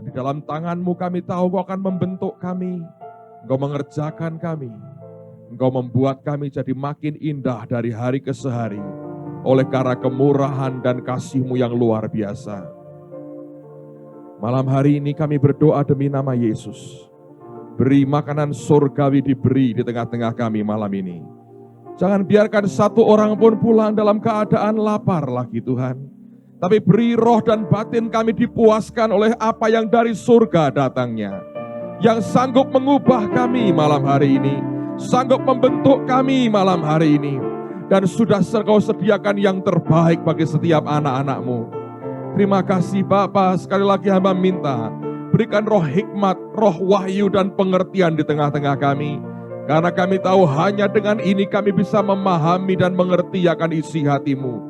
Di dalam tangan-Mu kami tahu Engkau akan membentuk kami, Engkau mengerjakan kami, Engkau membuat kami jadi makin indah dari hari ke hari, oleh karena kemurahan dan kasih-Mu yang luar biasa. Malam hari ini kami berdoa demi nama Yesus. Beri makanan surgawi diberi di tengah-tengah kami malam ini. Jangan biarkan satu orang pun pulang dalam keadaan lapar lagi Tuhan. Tapi beri roh dan batin kami dipuaskan oleh apa yang dari surga datangnya. Yang sanggup mengubah kami malam hari ini. Sanggup membentuk kami malam hari ini. Dan sudah Engkau sediakan yang terbaik bagi setiap anak-anak-Mu. Terima kasih Bapa, sekali lagi hamba minta. Berikan roh hikmat, roh wahyu dan pengertian di tengah-tengah kami. Karena kami tahu hanya dengan ini kami bisa memahami dan mengerti akan isi hati-Mu.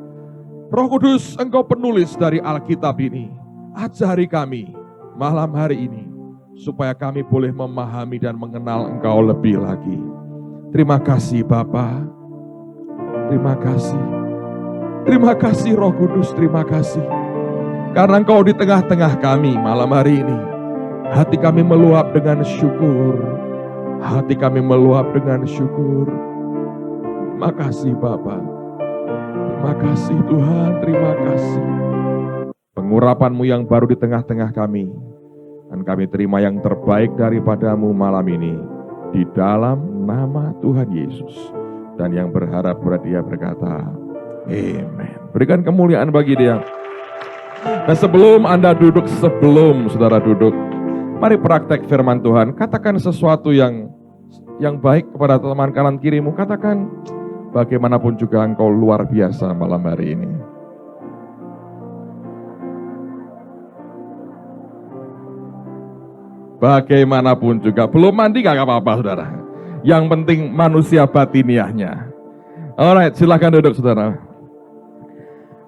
Roh Kudus, Engkau penulis dari Alkitab ini. Ajari kami malam hari ini. Supaya kami boleh memahami dan mengenal Engkau lebih lagi. Terima kasih Bapa. Terima kasih. Terima kasih Roh Kudus, terima kasih. Karena Engkau di tengah-tengah kami malam hari ini. Hati kami meluap dengan syukur. Hati kami meluap dengan syukur. Terima kasih Bapa. Terima kasih Tuhan, terima kasih. Pengurapan-Mu yang baru di tengah-tengah kami. Dan kami terima yang terbaik daripada-Mu malam ini. Di dalam nama Tuhan Yesus. Dan yang berharap dia berkata, Amen. Berikan kemuliaan bagi Dia. Dan sebelum Anda duduk, sebelum saudara duduk, mari praktek firman Tuhan. Katakan sesuatu yang baik kepada teman kanan kirimu. Katakan, bagaimanapun juga engkau luar biasa malam hari ini. Bagaimanapun juga, belum mandi gak apa-apa saudara. Yang penting manusia batiniahnya. Alright, silakan duduk saudara.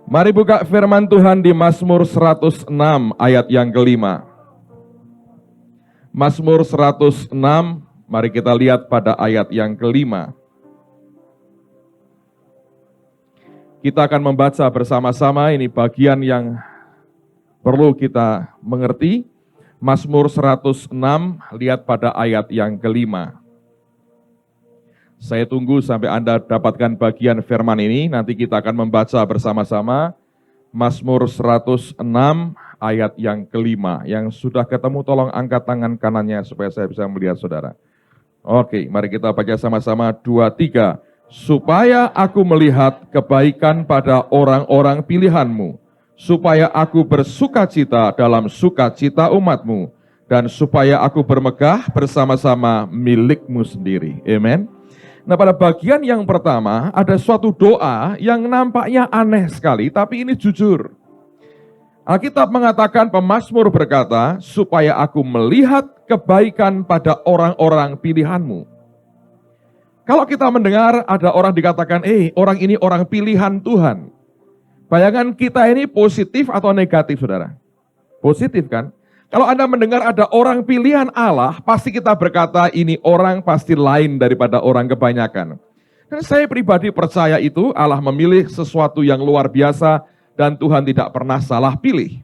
Mari buka firman Tuhan di Mazmur 106 ayat yang kelima. Mazmur 106, mari kita lihat pada ayat yang kelima. Kita akan membaca bersama-sama, ini bagian yang perlu kita mengerti. Mazmur 106, lihat pada ayat yang kelima. Saya tunggu sampai Anda dapatkan bagian firman ini, nanti kita akan membaca bersama-sama. Mazmur 106 ayat yang kelima. Yang sudah ketemu tolong angkat tangan kanannya supaya saya bisa melihat saudara. Oke, mari kita baca sama-sama 2, 3. Supaya aku melihat kebaikan pada orang-orang pilihan-Mu, supaya aku bersukacita dalam sukacita umat-Mu, dan supaya aku bermegah bersama-sama milik-Mu sendiri. Amen. Nah, pada bagian yang pertama ada suatu doa yang nampaknya aneh sekali, tapi ini jujur. Alkitab mengatakan, pemazmur berkata, supaya aku melihat kebaikan pada orang-orang pilihan-Mu. Kalau kita mendengar ada orang dikatakan, orang ini orang pilihan Tuhan. Bayangan kita ini positif atau negatif, saudara? Positif kan? Kalau Anda mendengar ada orang pilihan Allah, pasti kita berkata ini orang pasti lain daripada orang kebanyakan. Dan saya pribadi percaya itu Allah memilih sesuatu yang luar biasa dan Tuhan tidak pernah salah pilih.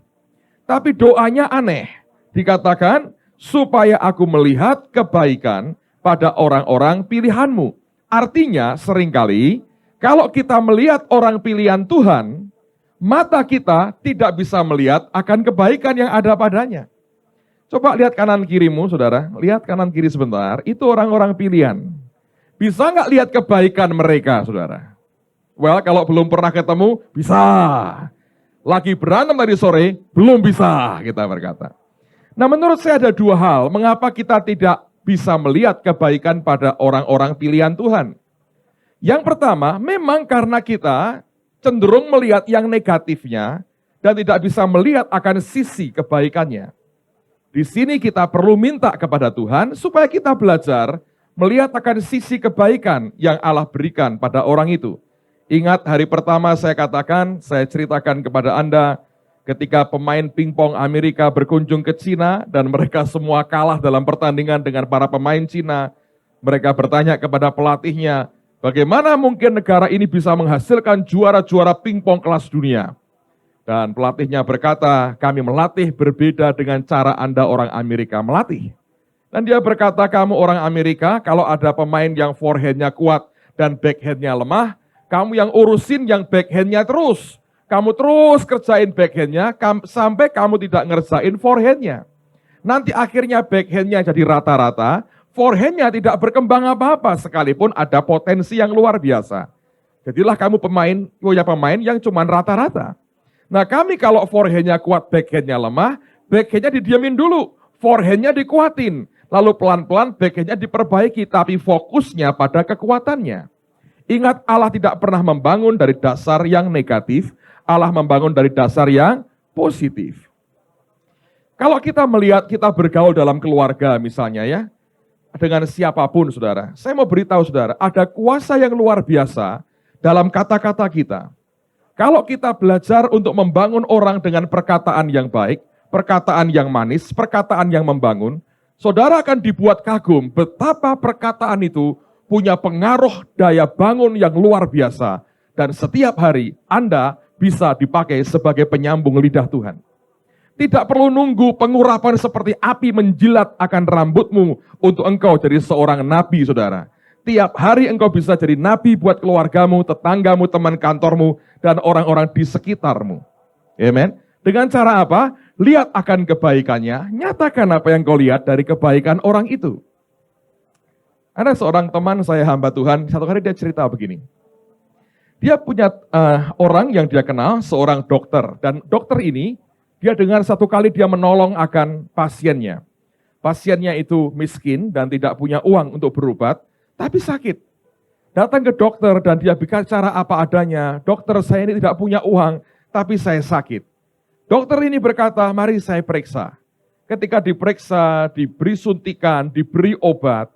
Tapi doanya aneh. Dikatakan, supaya aku melihat kebaikan pada orang-orang pilihan-Mu. Artinya seringkali kalau kita melihat orang pilihan Tuhan, mata kita tidak bisa melihat akan kebaikan yang ada padanya. Coba lihat kanan kirimu, saudara. Lihat kanan kiri sebentar. Itu orang-orang pilihan. Bisa nggak lihat kebaikan mereka, saudara? Well, kalau belum pernah ketemu, bisa. Lagi berantem tadi sore, belum bisa, kita berkata. Nah, menurut saya ada dua hal. Mengapa kita tidak bisa melihat kebaikan pada orang-orang pilihan Tuhan? Yang pertama, memang karena kita cenderung melihat yang negatifnya dan tidak bisa melihat akan sisi kebaikannya. Di sini kita perlu minta kepada Tuhan supaya kita belajar melihat akan sisi kebaikan yang Allah berikan pada orang itu. Ingat hari pertama saya katakan, saya ceritakan kepada Anda ketika pemain pingpong Amerika berkunjung ke Cina dan mereka semua kalah dalam pertandingan dengan para pemain Cina. Mereka bertanya kepada pelatihnya, bagaimana mungkin negara ini bisa menghasilkan juara-juara pingpong kelas dunia? Dan pelatihnya berkata, kami melatih berbeda dengan cara Anda orang Amerika melatih. Dan dia berkata, kamu orang Amerika, kalau ada pemain yang forehand-nya kuat dan backhand-nya lemah, kamu yang urusin yang backhand-nya terus. Kamu terus kerjain backhand-nya sampai kamu tidak ngerjain forehand-nya. Nanti akhirnya backhand-nya jadi rata-rata, forehand-nya tidak berkembang apa-apa sekalipun ada potensi yang luar biasa. Jadilah kamu punya pemain yang cuma rata-rata. Nah kami kalau forehand-nya kuat, backhand-nya lemah, backhand-nya didiamin dulu, forehand-nya dikuatin. Lalu pelan-pelan backhand-nya diperbaiki, tapi fokusnya pada kekuatannya. Ingat, Allah tidak pernah membangun dari dasar yang negatif, Allah membangun dari dasar yang positif. Kalau kita melihat, kita bergaul dalam keluarga misalnya ya, dengan siapapun saudara, saya mau beritahu saudara, ada kuasa yang luar biasa dalam kata-kata kita. Kalau kita belajar untuk membangun orang dengan perkataan yang baik, perkataan yang manis, perkataan yang membangun, saudara akan dibuat kagum betapa perkataan itu punya pengaruh daya bangun yang luar biasa. Dan setiap hari Anda bisa dipakai sebagai penyambung lidah Tuhan. Tidak perlu nunggu pengurapan seperti api menjilat akan rambutmu untuk engkau jadi seorang nabi saudara. Tiap hari engkau bisa jadi nabi buat keluargamu, tetanggamu, teman kantormu, dan orang-orang di sekitarmu. Amen. Dengan cara apa? Lihat akan kebaikannya, nyatakan apa yang kau lihat dari kebaikan orang itu. Ada seorang teman saya hamba Tuhan, satu hari dia cerita begini. Dia punya orang yang dia kenal, seorang dokter. Dan dokter ini, dia dengar satu kali dia menolong akan pasiennya. Pasiennya itu miskin dan tidak punya uang untuk berobat, tapi sakit. Datang ke dokter dan dia bicara apa adanya, dokter saya ini tidak punya uang, tapi saya sakit. Dokter ini berkata, mari saya periksa. Ketika diperiksa, diberi suntikan, diberi obat.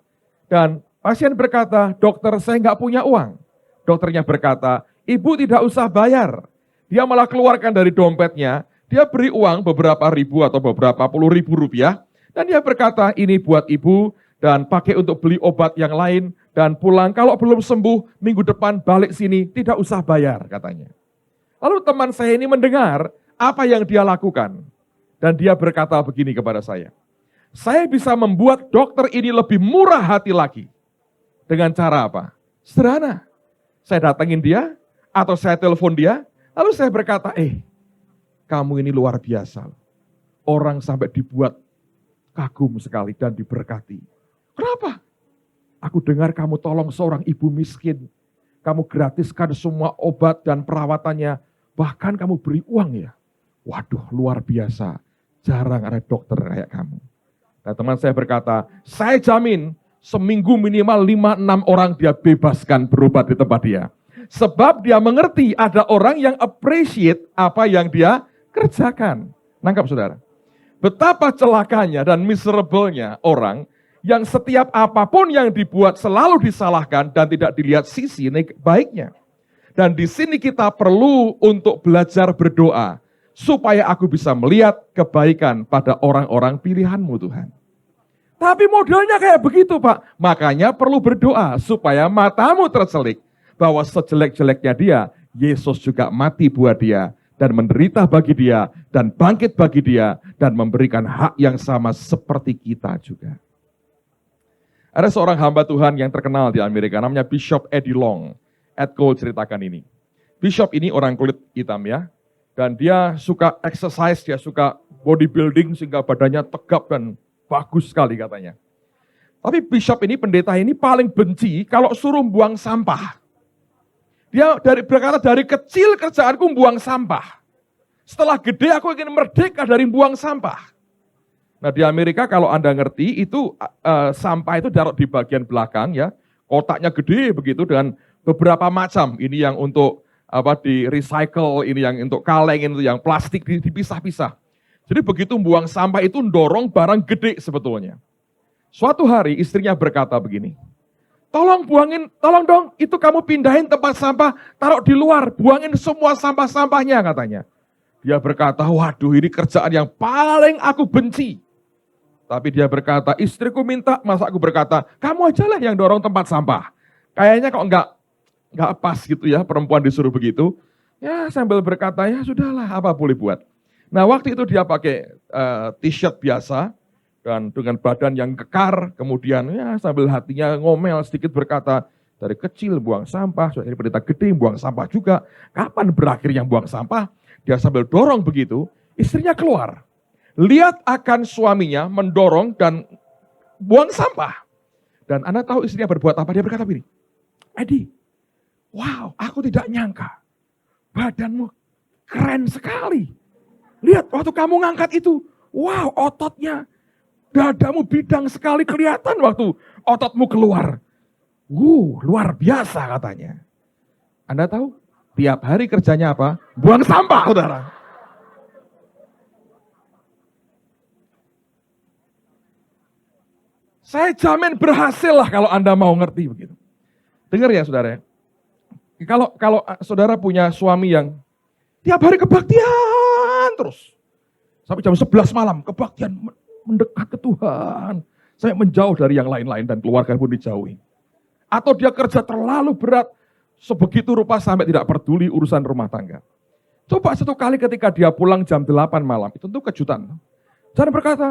Dan pasien berkata, dokter saya nggak punya uang. Dokternya berkata, ibu tidak usah bayar. Dia malah keluarkan dari dompetnya, dia beri uang beberapa ribu atau beberapa puluh ribu rupiah. Dan dia berkata, ini buat ibu dan pakai untuk beli obat yang lain. Dan pulang, kalau belum sembuh, minggu depan balik sini, tidak usah bayar katanya. Lalu teman saya ini mendengar, apa yang dia lakukan? Dan dia berkata begini kepada saya bisa membuat dokter ini lebih murah hati lagi. Dengan cara apa? Sederhana. Saya datangin dia, atau saya telepon dia, lalu saya berkata, kamu ini luar biasa. Orang sampai dibuat kagum sekali dan diberkati. Kenapa? Aku dengar kamu tolong seorang ibu miskin. Kamu gratiskan semua obat dan perawatannya. Bahkan kamu beri uang ya. Waduh, luar biasa. Jarang ada dokter kayak kamu. Nah, teman saya berkata, saya jamin seminggu minimal 5-6 orang dia bebaskan berobat di tempat dia. Sebab dia mengerti ada orang yang appreciate apa yang dia kerjakan. Nangkap saudara? Betapa celakanya dan miserable-nya orang yang setiap apapun yang dibuat selalu disalahkan dan tidak dilihat sisi baiknya. Dan di sini kita perlu untuk belajar berdoa. Supaya aku bisa melihat kebaikan pada orang-orang pilihan-Mu Tuhan. Tapi modelnya kayak begitu Pak. Makanya perlu berdoa supaya matamu terselik. Bahwa sejelek-jeleknya dia, Yesus juga mati buat dia. Dan menderita bagi dia, dan bangkit bagi dia. Dan memberikan hak yang sama seperti kita juga. Ada seorang hamba Tuhan yang terkenal di Amerika, namanya Bishop Eddie Long. Ed Cole ceritakan ini. Bishop ini orang kulit hitam ya. Dan dia suka exercise, dia suka bodybuilding sehingga badannya tegap dan bagus sekali katanya. Tapi bishop ini, pendeta ini paling benci kalau suruh buang sampah. Dia berkata dari kecil kerjaanku buang sampah. Setelah gede aku ingin merdeka dari buang sampah. Nah di Amerika kalau Anda ngerti itu sampah itu taruh di bagian belakang ya. Kotaknya gede begitu dengan beberapa macam. Ini yang untuk di recycle, ini yang untuk kaleng, ini yang plastik dipisah-pisah. Jadi begitu buang sampah itu dorong barang gede sebetulnya. Suatu hari istrinya berkata begini, tolong dong itu kamu pindahin tempat sampah, taruh di luar, buangin semua sampah-sampahnya katanya. Dia berkata, waduh ini kerjaan yang paling aku benci. Tapi dia berkata, istriku minta, masa aku berkata, kamu ajalah yang dorong tempat sampah. Kayaknya kok enggak pas gitu ya, perempuan disuruh begitu. Ya sambil berkata, ya sudahlah apa boleh buat. Nah waktu itu dia pakai t-shirt biasa, dan dengan badan yang kekar, kemudian ya sambil hatinya ngomel sedikit berkata, dari kecil buang sampah, dari pendeta gede buang sampah juga, kapan berakhir yang buang sampah? Dia sambil dorong begitu, istrinya keluar. Lihat akan suaminya mendorong dan buang sampah. Dan Anda tahu istrinya berbuat apa? Dia berkata begini, Edi, wow, aku tidak nyangka. Badanmu keren sekali. Lihat waktu kamu ngangkat itu, wow ototnya, dadamu bidang sekali kelihatan waktu ototmu keluar. Luar biasa katanya. Anda tahu tiap hari kerjanya apa? Buang sampah, saudara. Saya jamin berhasil lah kalau Anda mau ngerti begitu. Dengar ya saudara. Kalau saudara punya suami yang tiap hari kebaktian terus. Sampai jam 11 malam kebaktian mendekat ke Tuhan. Saya menjauh dari yang lain-lain dan keluarga pun dijauhi. Atau dia kerja terlalu berat. Sebegitu rupa sampai tidak peduli urusan rumah tangga. Coba satu kali ketika dia pulang jam 8 malam. Itu tentu kejutan. Jangan berkata,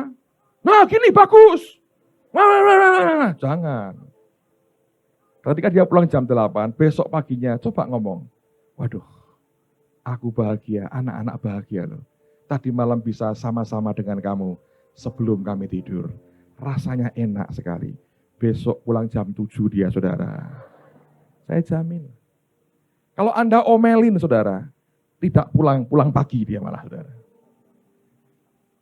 nah gini bagus. Jangan. Ketika dia pulang jam 8, besok paginya coba ngomong, waduh, aku bahagia, anak-anak bahagia loh. Tadi malam bisa sama-sama dengan kamu sebelum kami tidur. Rasanya enak sekali. Besok pulang jam 7 dia, saudara. Saya jamin. Kalau Anda omelin, saudara, tidak pulang pagi dia malah, saudara.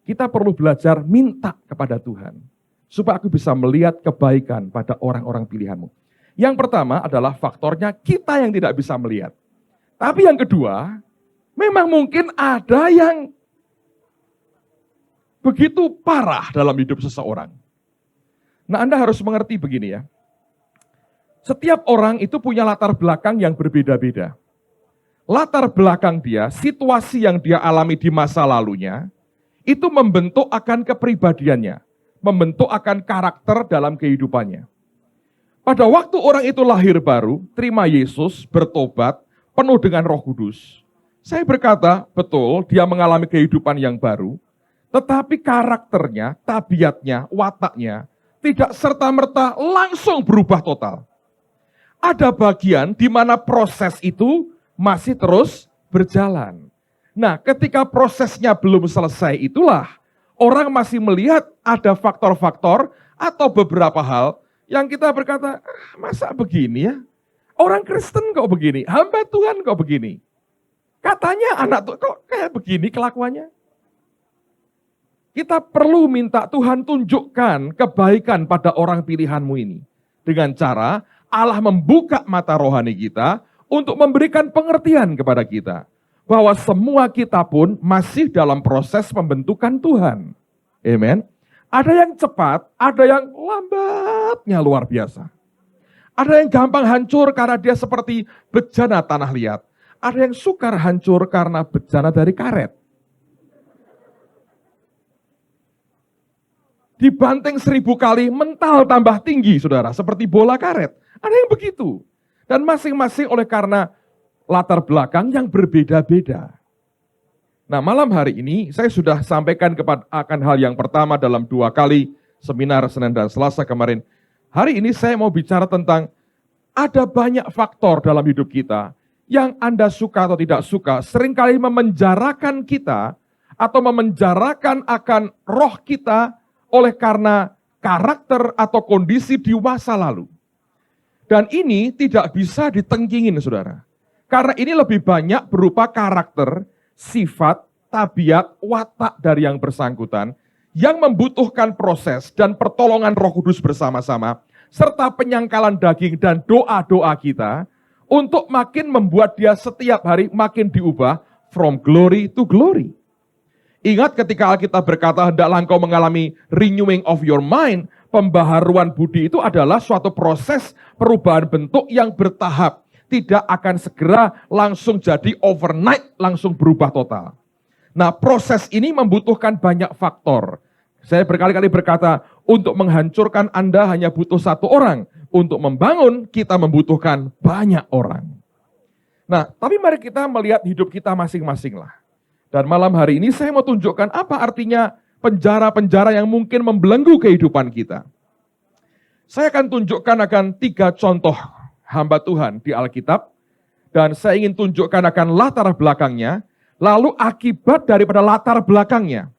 Kita perlu belajar minta kepada Tuhan, supaya aku bisa melihat kebaikan pada orang-orang pilihanmu. Yang pertama adalah faktornya kita yang tidak bisa melihat. Tapi yang kedua, memang mungkin ada yang begitu parah dalam hidup seseorang. Nah, Anda harus mengerti begini ya. Setiap orang itu punya latar belakang yang berbeda-beda. Latar belakang dia, situasi yang dia alami di masa lalunya, itu membentuk akan kepribadiannya, membentuk akan karakter dalam kehidupannya. Pada waktu orang itu lahir baru, terima Yesus, bertobat, penuh dengan Roh Kudus. Saya berkata, betul, dia mengalami kehidupan yang baru, tetapi karakternya, tabiatnya, wataknya, tidak serta-merta langsung berubah total. Ada bagian di mana proses itu masih terus berjalan. Nah, ketika prosesnya belum selesai itulah, orang masih melihat ada faktor-faktor atau beberapa hal yang kita berkata, masa begini ya? Orang Kristen kok begini? Hamba Tuhan kok begini? Katanya anak Tuhan kok kayak begini kelakuannya? Kita perlu minta Tuhan tunjukkan kebaikan pada orang pilihanmu ini. Dengan cara Allah membuka mata rohani kita untuk memberikan pengertian kepada kita. Bahwa semua kita pun masih dalam proses pembentukan Tuhan. Amen. Ada yang cepat, ada yang lambatnya luar biasa. Ada yang gampang hancur karena dia seperti bejana tanah liat. Ada yang sukar hancur karena bejana dari karet. Dibanting 1000 kali, mental tambah tinggi, saudara. Seperti bola karet. Ada yang begitu. Dan masing-masing oleh karena latar belakang yang berbeda-beda. Nah, malam hari ini saya sudah sampaikan akan hal yang pertama dalam 2 kali seminar Senin dan Selasa kemarin. Hari ini saya mau bicara tentang ada banyak faktor dalam hidup kita yang Anda suka atau tidak suka seringkali memenjarakan kita atau memenjarakan akan roh kita oleh karena karakter atau kondisi di masa lalu. Dan ini tidak bisa ditenggingin, saudara. Karena ini lebih banyak berupa karakter, sifat, tabiat, watak dari yang bersangkutan yang membutuhkan proses dan pertolongan Roh Kudus bersama-sama serta penyangkalan daging dan doa-doa kita untuk makin membuat dia setiap hari makin diubah from glory to glory. Ingat ketika Alkitab berkata hendaklah engkau mengalami renewing of your mind, pembaharuan budi itu adalah suatu proses perubahan bentuk yang bertahap. Tidak akan segera langsung jadi overnight, langsung berubah total. Nah, proses ini membutuhkan banyak faktor. Saya berkali-kali berkata, untuk menghancurkan Anda hanya butuh 1 orang. Untuk membangun, kita membutuhkan banyak orang. Nah, tapi mari kita melihat hidup kita masing-masing lah. Dan malam hari ini saya mau tunjukkan apa artinya penjara-penjara yang mungkin membelenggu kehidupan kita. Saya akan tunjukkan akan 3 contoh hamba Tuhan di Alkitab. Dan saya ingin tunjukkan akan latar belakangnya, lalu akibat daripada latar belakangnya.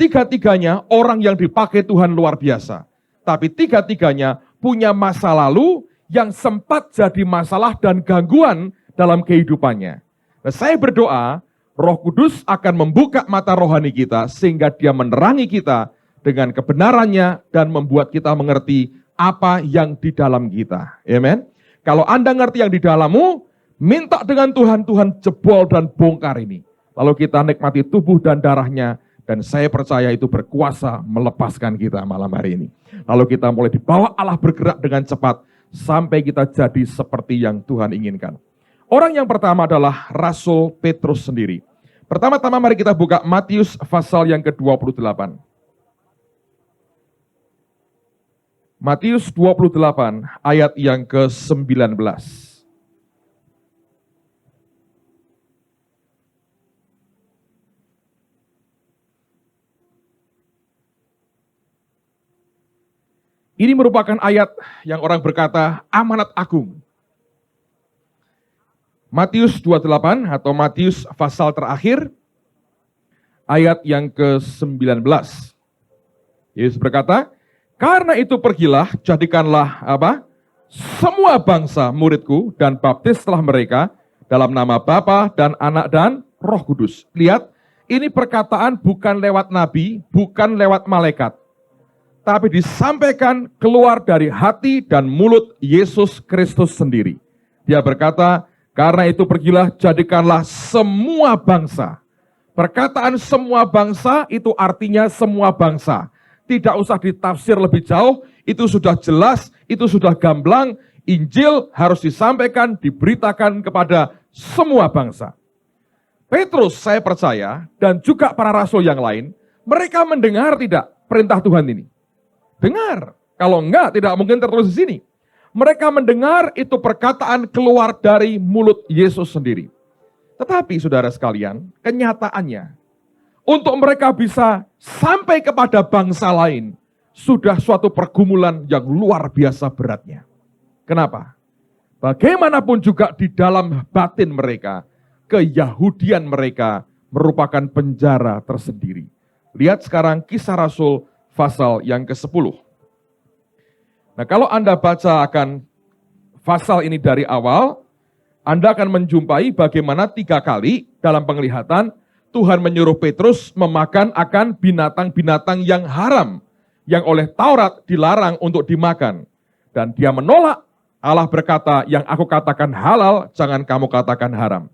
3-tiganya orang yang dipakai Tuhan luar biasa. Tapi 3-tiganya punya masa lalu yang sempat jadi masalah dan gangguan dalam kehidupannya. Nah, saya berdoa, Roh Kudus akan membuka mata rohani kita sehingga dia menerangi kita dengan kebenarannya dan membuat kita mengerti apa yang di dalam kita. Amen. Kalau Anda ngerti yang di dalammu, minta dengan Tuhan, Tuhan jebol dan bongkar ini. Lalu kita nikmati tubuh dan darahnya, dan saya percaya itu berkuasa melepaskan kita malam hari ini. Lalu kita mulai dibawa Allah bergerak dengan cepat, sampai kita jadi seperti yang Tuhan inginkan. Orang yang pertama adalah Rasul Petrus sendiri. Pertama-tama mari kita buka Matius pasal yang ke-28. Matius 28 ayat yang ke-19. Ini merupakan ayat yang orang berkata amanat agung. Matius 28 atau Matius pasal terakhir ayat yang ke-19. Yesus berkata, karena itu pergilah, jadikanlah semua bangsa muridku dan baptislah mereka dalam nama Bapa dan Anak dan Roh Kudus. Lihat, ini perkataan bukan lewat nabi, bukan lewat malaikat, tapi disampaikan keluar dari hati dan mulut Yesus Kristus sendiri. Dia berkata, karena itu pergilah, jadikanlah semua bangsa. Perkataan semua bangsa itu artinya semua bangsa. Tidak usah ditafsir lebih jauh, itu sudah jelas, itu sudah gamblang. Injil harus disampaikan, diberitakan kepada semua bangsa. Petrus, saya percaya, dan juga para rasul yang lain, mereka mendengar tidak perintah Tuhan ini? Dengar. Kalau enggak, tidak mungkin tertulis di sini. Mereka mendengar itu perkataan keluar dari mulut Yesus sendiri. Tetapi saudara sekalian, kenyataannya, untuk mereka bisa sampai kepada bangsa lain, sudah suatu pergumulan yang luar biasa beratnya. Kenapa? Bagaimanapun juga di dalam batin mereka, keyahudian mereka merupakan penjara tersendiri. Lihat sekarang Kisah Rasul pasal yang ke-10. Nah, kalau Anda baca akan pasal ini dari awal, Anda akan menjumpai bagaimana 3 kali dalam penglihatan Tuhan menyuruh Petrus memakan akan binatang-binatang yang haram, yang oleh Taurat dilarang untuk dimakan. Dan dia menolak. Allah berkata, yang aku katakan halal, jangan kamu katakan haram.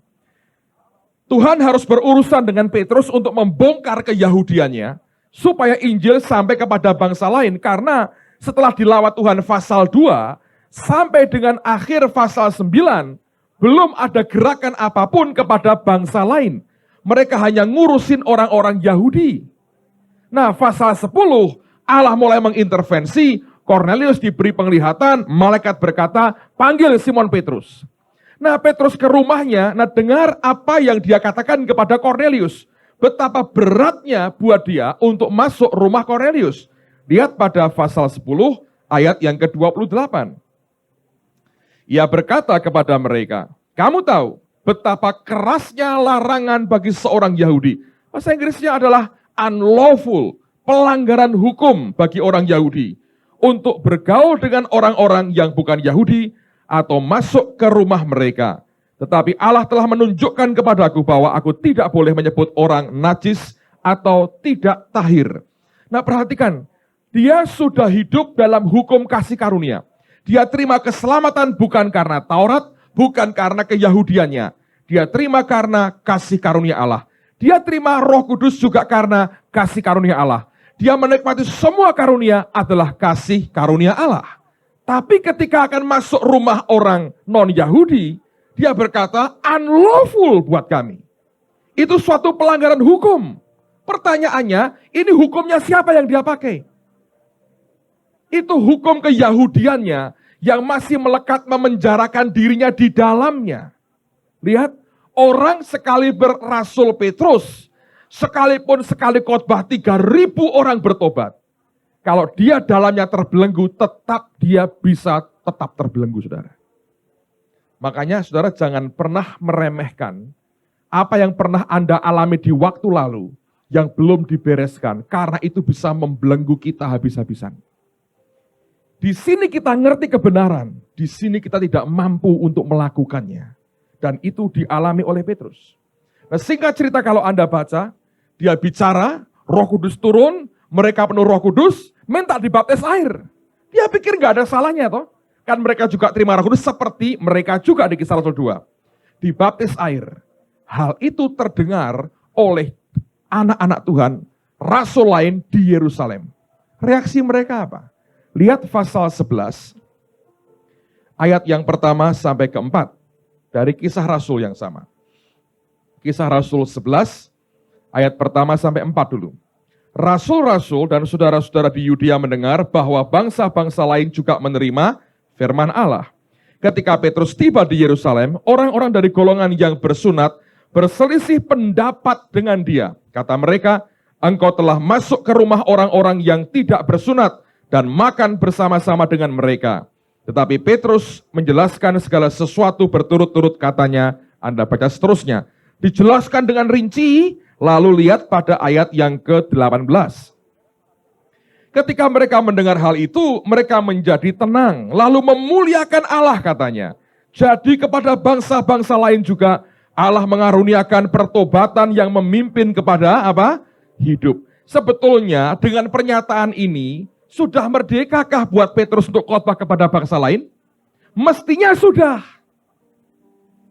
Tuhan harus berurusan dengan Petrus untuk membongkar keyahudiannya, supaya Injil sampai kepada bangsa lain. Karena setelah dilawat Tuhan pasal 2, sampai dengan akhir pasal 9, belum ada gerakan apapun kepada bangsa lain. Mereka hanya ngurusin orang-orang Yahudi. Nah, pasal 10, Allah mulai mengintervensi, Kornelius diberi penglihatan, malaikat berkata, panggil Simon Petrus. Nah, Petrus ke rumahnya, dengar apa yang dia katakan kepada Kornelius. Betapa beratnya buat dia untuk masuk rumah Kornelius. Lihat pada pasal 10 ayat yang ke-28. Ia berkata kepada mereka, kamu tahu betapa kerasnya larangan bagi seorang Yahudi. Bahasa Inggrisnya adalah unlawful, pelanggaran hukum bagi orang Yahudi untuk bergaul dengan orang-orang yang bukan Yahudi atau masuk ke rumah mereka. Tetapi Allah telah menunjukkan kepadaku bahwa aku tidak boleh menyebut orang najis atau tidak tahir. Nah, perhatikan, dia sudah hidup dalam hukum kasih karunia. Dia terima keselamatan bukan karena Taurat, bukan karena keyahudiannya. Dia terima karena kasih karunia Allah. Dia terima Roh Kudus juga karena kasih karunia Allah. Dia menikmati semua karunia adalah kasih karunia Allah. Tapi ketika akan masuk rumah orang non-Yahudi, dia berkata, unlawful buat kami. Itu suatu pelanggaran hukum. Pertanyaannya, ini hukumnya siapa yang dia pakai? Itu hukum keyahudiannya yang masih melekat memenjarakan dirinya di dalamnya. Lihat, orang sekali berasul Petrus, sekalipun sekali khotbah 3.000 orang bertobat. Kalau dia dalamnya terbelenggu, tetap dia bisa tetap terbelenggu, saudara. Makanya saudara jangan pernah meremehkan apa yang pernah Anda alami di waktu lalu yang belum dibereskan, karena itu bisa membelenggu kita habis-habisan. Di sini kita ngerti kebenaran, di sini kita tidak mampu untuk melakukannya. Dan itu dialami oleh Petrus. Nah, singkat cerita kalau Anda baca, dia bicara, Roh Kudus turun, mereka penuh Roh Kudus, minta dibaptis air. Dia pikir nggak ada salahnya toh. Kan mereka juga terima Roh Kudus seperti mereka juga di Kisah Rasul 2. Dibaptis air. Hal itu terdengar oleh anak-anak Tuhan, rasul lain di Yerusalem. Reaksi mereka apa? Lihat pasal 11, ayat yang pertama sampai keempat, dari Kisah Rasul yang sama. Kisah Rasul 11, ayat pertama sampai 4 dulu. Rasul-rasul dan saudara-saudara di Yudea mendengar bahwa bangsa-bangsa lain juga menerima firman Allah. Ketika Petrus tiba di Yerusalem, orang-orang dari golongan yang bersunat berselisih pendapat dengan dia. Kata mereka, engkau telah masuk ke rumah orang-orang yang tidak bersunat dan makan bersama-sama dengan mereka. Tetapi Petrus menjelaskan segala sesuatu berturut-turut katanya. Anda baca seterusnya. Dijelaskan dengan rinci, lalu lihat pada ayat yang ke-18. Ketika mereka mendengar hal itu, mereka menjadi tenang, lalu memuliakan Allah katanya. Jadi kepada bangsa-bangsa lain juga, Allah mengaruniakan pertobatan yang memimpin kepada apa? Hidup. Sebetulnya dengan pernyataan ini, sudah merdekakah buat Petrus untuk khotbah kepada bangsa lain? Mestinya sudah.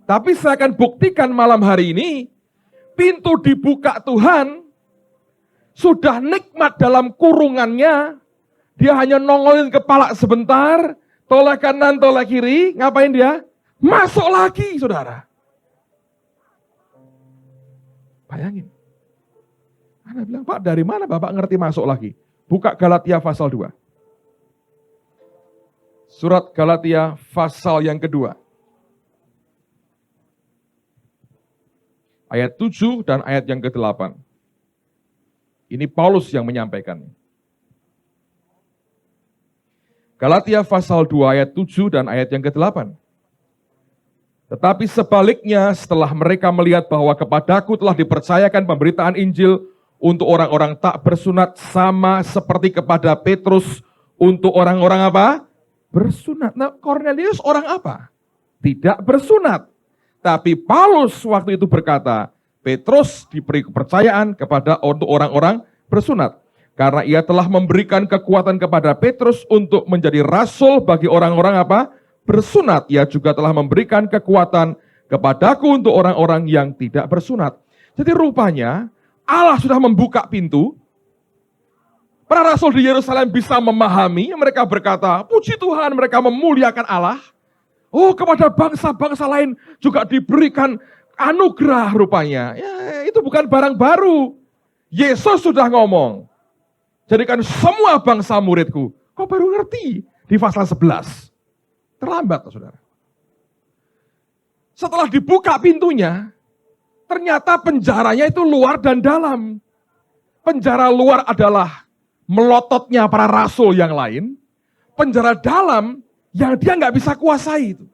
Tapi saya akan buktikan malam hari ini, pintu dibuka Tuhan, sudah nikmat dalam kurungannya, dia hanya nongolin kepala sebentar, toleh kanan, toleh kiri, ngapain dia? Masuk lagi, saudara. Bayangin. Anda bilang, Pak, dari mana Bapak ngerti masuk lagi? Buka Galatia pasal 2. Surat Galatia pasal yang kedua. Ayat 7 dan ayat yang ke-8. Ini Paulus yang menyampaikan. Galatia pasal 2 ayat 7 dan ayat yang ke-8. Tetapi sebaliknya setelah mereka melihat bahwa kepadaku telah dipercayakan pemberitaan Injil untuk orang-orang tak bersunat sama seperti kepada Petrus untuk orang-orang apa? Bersunat. Nah, Kornelius orang apa? Tidak bersunat. Tapi Paulus waktu itu berkata, Petrus diberi kepercayaan kepada untuk orang-orang bersunat. Karena ia telah memberikan kekuatan kepada Petrus untuk menjadi rasul bagi orang-orang apa? Bersunat. Ia juga telah memberikan kekuatan kepadaku untuk orang-orang yang tidak bersunat. Jadi rupanya Allah sudah membuka pintu. Para rasul di Yerusalem bisa memahami. Mereka berkata, puji Tuhan, mereka memuliakan Allah. Oh, kepada bangsa-bangsa lain juga diberikan anugerah rupanya. Ya, itu bukan barang baru. Yesus sudah ngomong. Jadikan semua bangsa muridku. Kok baru ngerti di pasal 11? Terlambat, saudara. Setelah dibuka pintunya, ternyata penjaranya itu luar dan dalam. Penjara luar adalah melototnya para rasul yang lain. Penjara dalam yang dia nggak bisa kuasai itu.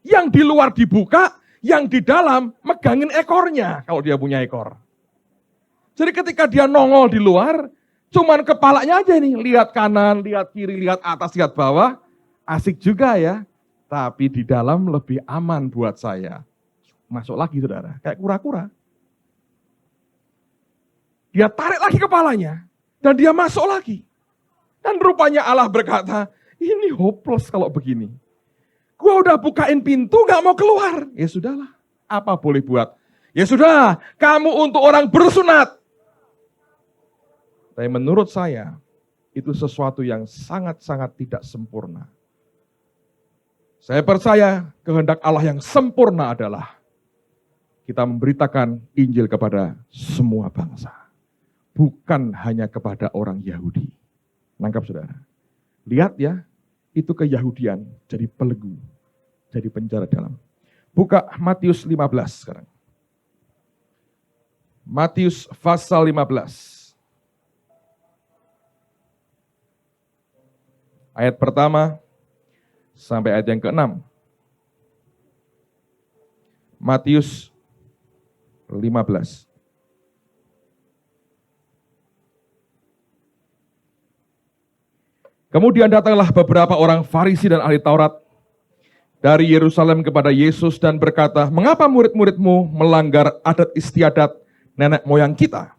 Yang di luar dibuka, yang di dalam megangin ekornya kalau dia punya ekor. Jadi ketika dia nongol di luar, cuman kepalanya aja nih, lihat kanan, lihat kiri, lihat atas, lihat bawah. Asik juga ya, tapi di dalam lebih aman buat saya. Masuk lagi saudara, kayak kura-kura. Dia tarik lagi kepalanya, dan dia masuk lagi. Dan rupanya Allah berkata, ini hopeless kalau begini. Gua udah bukain pintu, gak mau keluar. Ya sudahlah, apa boleh buat? Ya sudah, kamu untuk orang bersunat. Tapi menurut saya, itu sesuatu yang sangat-sangat tidak sempurna. Saya percaya kehendak Allah yang sempurna adalah kita memberitakan Injil kepada semua bangsa. Bukan hanya kepada orang Yahudi. Nangkap saudara? Lihat ya, itu keyahudian jadi pelegu, jadi penjara dalam. Buka Matius 15 sekarang. Matius pasal 15. Ayat pertama sampai ayat yang ke-6. Matius 15. Kemudian datanglah beberapa orang Farisi dan ahli Taurat dari Yerusalem kepada Yesus dan berkata, "Mengapa murid-muridmu melanggar adat istiadat nenek moyang kita?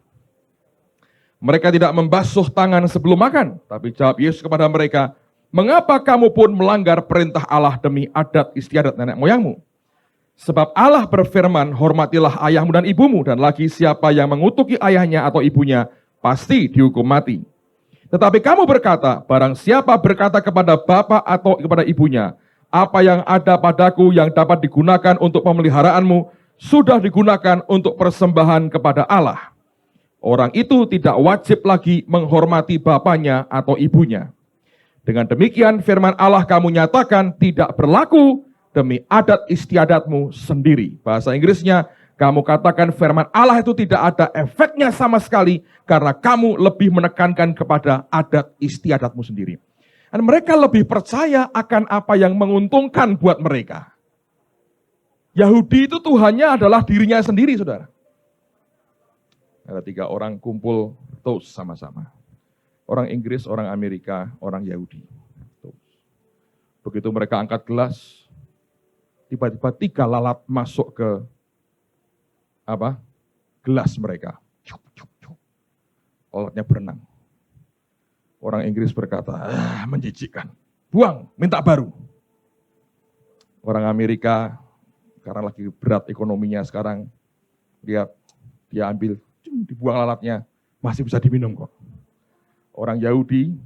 Mereka tidak membasuh tangan sebelum makan." Tapi jawab Yesus kepada mereka, "Mengapa kamu pun melanggar perintah Allah demi adat istiadat nenek moyangmu? Sebab Allah berfirman, hormatilah ayahmu dan ibumu, dan lagi siapa yang mengutuki ayahnya atau ibunya pasti dihukum mati. Tetapi kamu berkata, barang siapa berkata kepada bapa atau kepada ibunya, apa yang ada padaku yang dapat digunakan untuk pemeliharaanmu, sudah digunakan untuk persembahan kepada Allah. Orang itu tidak wajib lagi menghormati bapanya atau ibunya. Dengan demikian firman Allah kamu nyatakan tidak berlaku demi adat istiadatmu sendiri." Bahasa Inggrisnya, kamu katakan firman Allah itu tidak ada efeknya sama sekali karena kamu lebih menekankan kepada adat istiadatmu sendiri. Dan mereka lebih percaya akan apa yang menguntungkan buat mereka. Yahudi itu Tuhannya adalah dirinya sendiri, saudara. Ada 3 orang kumpul toast sama-sama. Orang Inggris, orang Amerika, orang Yahudi. Begitu mereka angkat gelas, tiba-tiba 3 lalat masuk ke gelas mereka. Lalatnya berenang. Orang Inggris berkata, menjijikkan. Buang, minta baru. Orang Amerika, karena lagi berat ekonominya sekarang, dia ambil, dibuang lalatnya, masih bisa diminum kok. Orang Yahudi,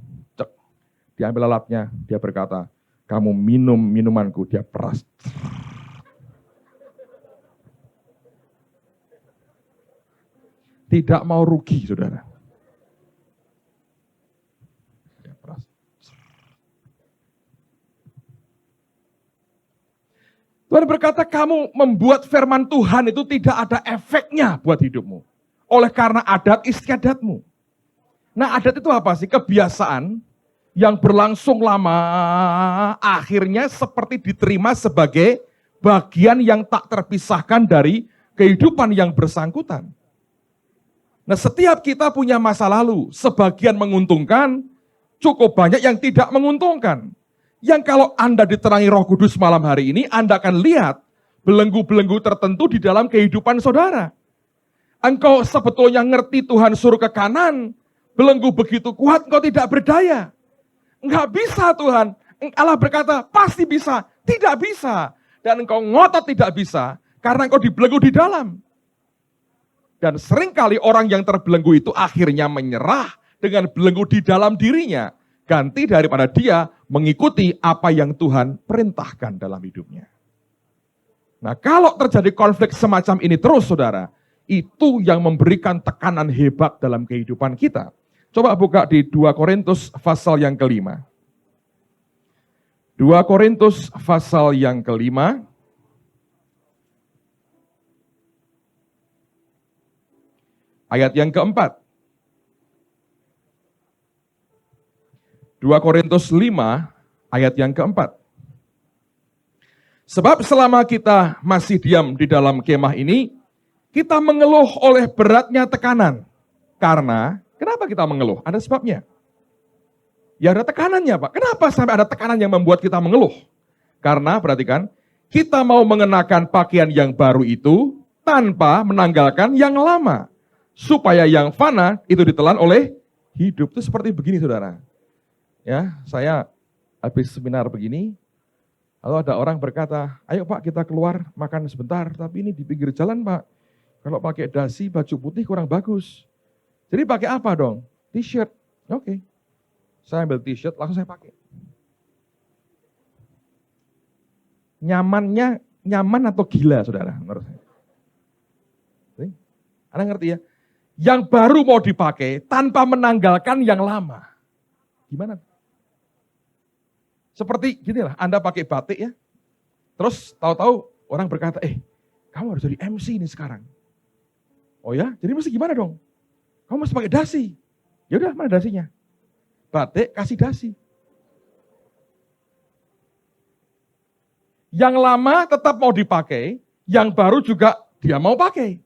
diambil lalatnya, dia berkata, kamu minum minumanku, dia peras. Tidak mau rugi, saudara. Dia peras. Tuhan berkata, kamu membuat firman Tuhan itu tidak ada efeknya buat hidupmu. Oleh karena adat istiadatmu. Nah, adat itu apa sih? Kebiasaan yang berlangsung lama, akhirnya seperti diterima sebagai bagian yang tak terpisahkan dari kehidupan yang bersangkutan. Nah, setiap kita punya masa lalu, sebagian menguntungkan, cukup banyak yang tidak menguntungkan. Yang kalau Anda diterangi Roh Kudus malam hari ini, Anda akan lihat belenggu-belenggu tertentu di dalam kehidupan saudara. Engkau sebetulnya ngerti Tuhan suruh ke kanan, belenggu begitu kuat, engkau tidak berdaya. Enggak bisa Tuhan. Allah berkata, pasti bisa. Tidak bisa. Dan engkau ngotot tidak bisa, karena engkau dibelenggu di dalam. Dan seringkali orang yang terbelenggu itu akhirnya menyerah dengan belenggu di dalam dirinya. Ganti daripada dia mengikuti apa yang Tuhan perintahkan dalam hidupnya. Nah, kalau terjadi konflik semacam ini terus, saudara, itu yang memberikan tekanan hebat dalam kehidupan kita. Coba buka di 2 Korintus pasal yang ke-5. 2 Korintus pasal yang ke-5. Ayat yang ke-4. 2 Korintus 5 ayat yang ke-4. Sebab selama kita masih diam di dalam kemah ini, kita mengeluh oleh beratnya tekanan. Karena, kenapa kita mengeluh? Ada sebabnya. Ya ada tekanannya, Pak. Kenapa sampai ada tekanan yang membuat kita mengeluh? Karena, perhatikan, kita mau mengenakan pakaian yang baru itu tanpa menanggalkan yang lama. Supaya yang fana itu ditelan oleh hidup. Itu seperti begini, saudara. Ya, saya habis seminar begini, lalu ada orang berkata, ayo Pak kita keluar makan sebentar, tapi ini di pinggir jalan Pak. Kalau pakai dasi, baju putih kurang bagus. Jadi pakai apa dong? T-shirt. Oke. Saya ambil t-shirt, langsung saya pakai. Nyaman atau gila, saudara? Menurut saya. Anda ngerti ya? Yang baru mau dipakai tanpa menanggalkan yang lama. Gimana? Seperti gini lah, Anda pakai batik ya. Terus tahu-tahu Orang berkata, kamu harus jadi MC nih sekarang. Oh ya, jadi mesti gimana dong? Kamu mesti pakai dasi. Ya udah, mana dasinya? Batik kasih dasi. Yang lama tetap mau dipakai, yang baru juga dia mau pakai.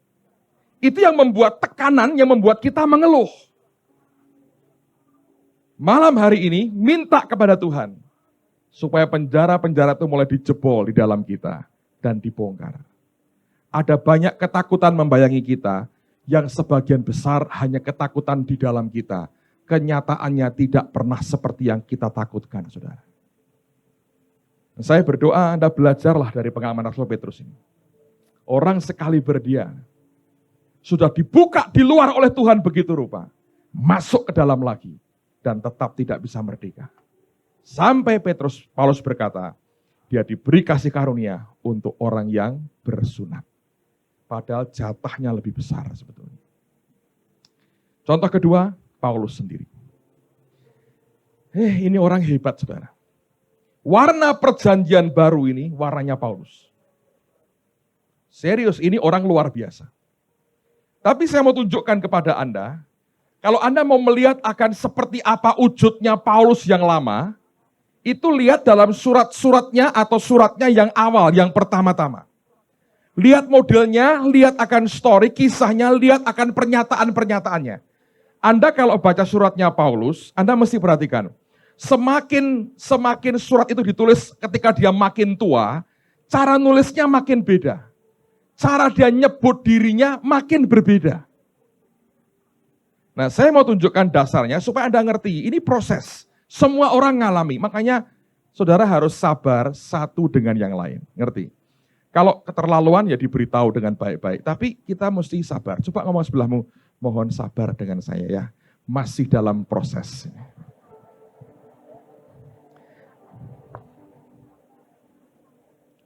Itu yang membuat tekanan, yang membuat kita mengeluh. Malam hari ini minta kepada Tuhan supaya penjara-penjara itu mulai dijebol di dalam kita dan dibongkar. Ada banyak ketakutan membayangi kita yang sebagian besar hanya ketakutan di dalam kita. Kenyataannya tidak pernah seperti yang kita takutkan, saudara. Saya berdoa Anda belajarlah dari pengalaman Rasul Petrus ini. Orang sekali berdia, sudah dibuka di luar oleh Tuhan begitu rupa. Masuk ke dalam lagi dan tetap tidak bisa merdeka. Sampai Paulus berkata, dia diberi kasih karunia untuk orang yang bersunat. Padahal jatahnya lebih besar sebetulnya. Contoh kedua, Paulus sendiri. Ini orang hebat, saudara. Warna perjanjian baru ini warnanya Paulus. Serius, ini orang luar biasa. Tapi saya mau tunjukkan kepada Anda, kalau Anda mau melihat akan seperti apa wujudnya Paulus yang lama, itu lihat dalam surat-suratnya atau suratnya yang awal, yang pertama-tama. Lihat modelnya, lihat akan story, kisahnya, lihat akan pernyataan-pernyataannya. Anda kalau baca suratnya Paulus, Anda mesti perhatikan, semakin surat itu ditulis ketika dia makin tua, cara nulisnya makin beda. Cara dia nyebut dirinya makin berbeda. Nah, saya mau tunjukkan dasarnya supaya Anda ngerti, ini proses. Semua orang ngalami, makanya saudara harus sabar satu dengan yang lain. Ngerti? Kalau keterlaluan ya diberitahu dengan baik-baik, tapi kita mesti sabar. Coba ngomong sebelahmu, mohon sabar dengan saya ya. Masih dalam proses.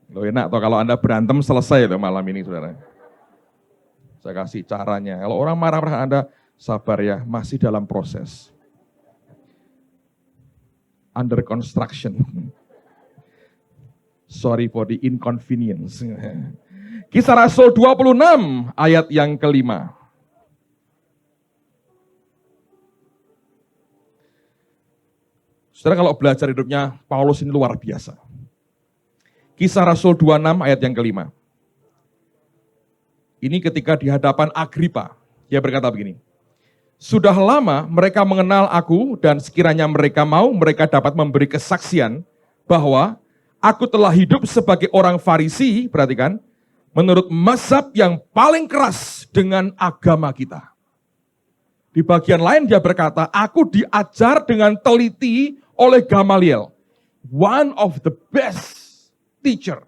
Loh enak toh kalau Anda berantem selesai loh malam ini saudara. Saya kasih caranya. Kalau orang marah-marah Anda sabar ya, masih dalam proses. Under construction. Sorry for the inconvenience. Kisah Rasul 26 ayat yang kelima. Saudara kalau belajar hidupnya Paulus ini luar biasa. Kisah Rasul 26 ayat yang kelima. Ini ketika di hadapan Agripa, dia berkata begini. Sudah lama mereka mengenal aku dan sekiranya mereka mau, mereka dapat memberi kesaksian bahwa aku telah hidup sebagai orang Farisi, perhatikan, menurut mazhab yang paling keras dengan agama kita. Di bagian lain dia berkata, aku diajar dengan teliti oleh Gamaliel, one of the best teacher,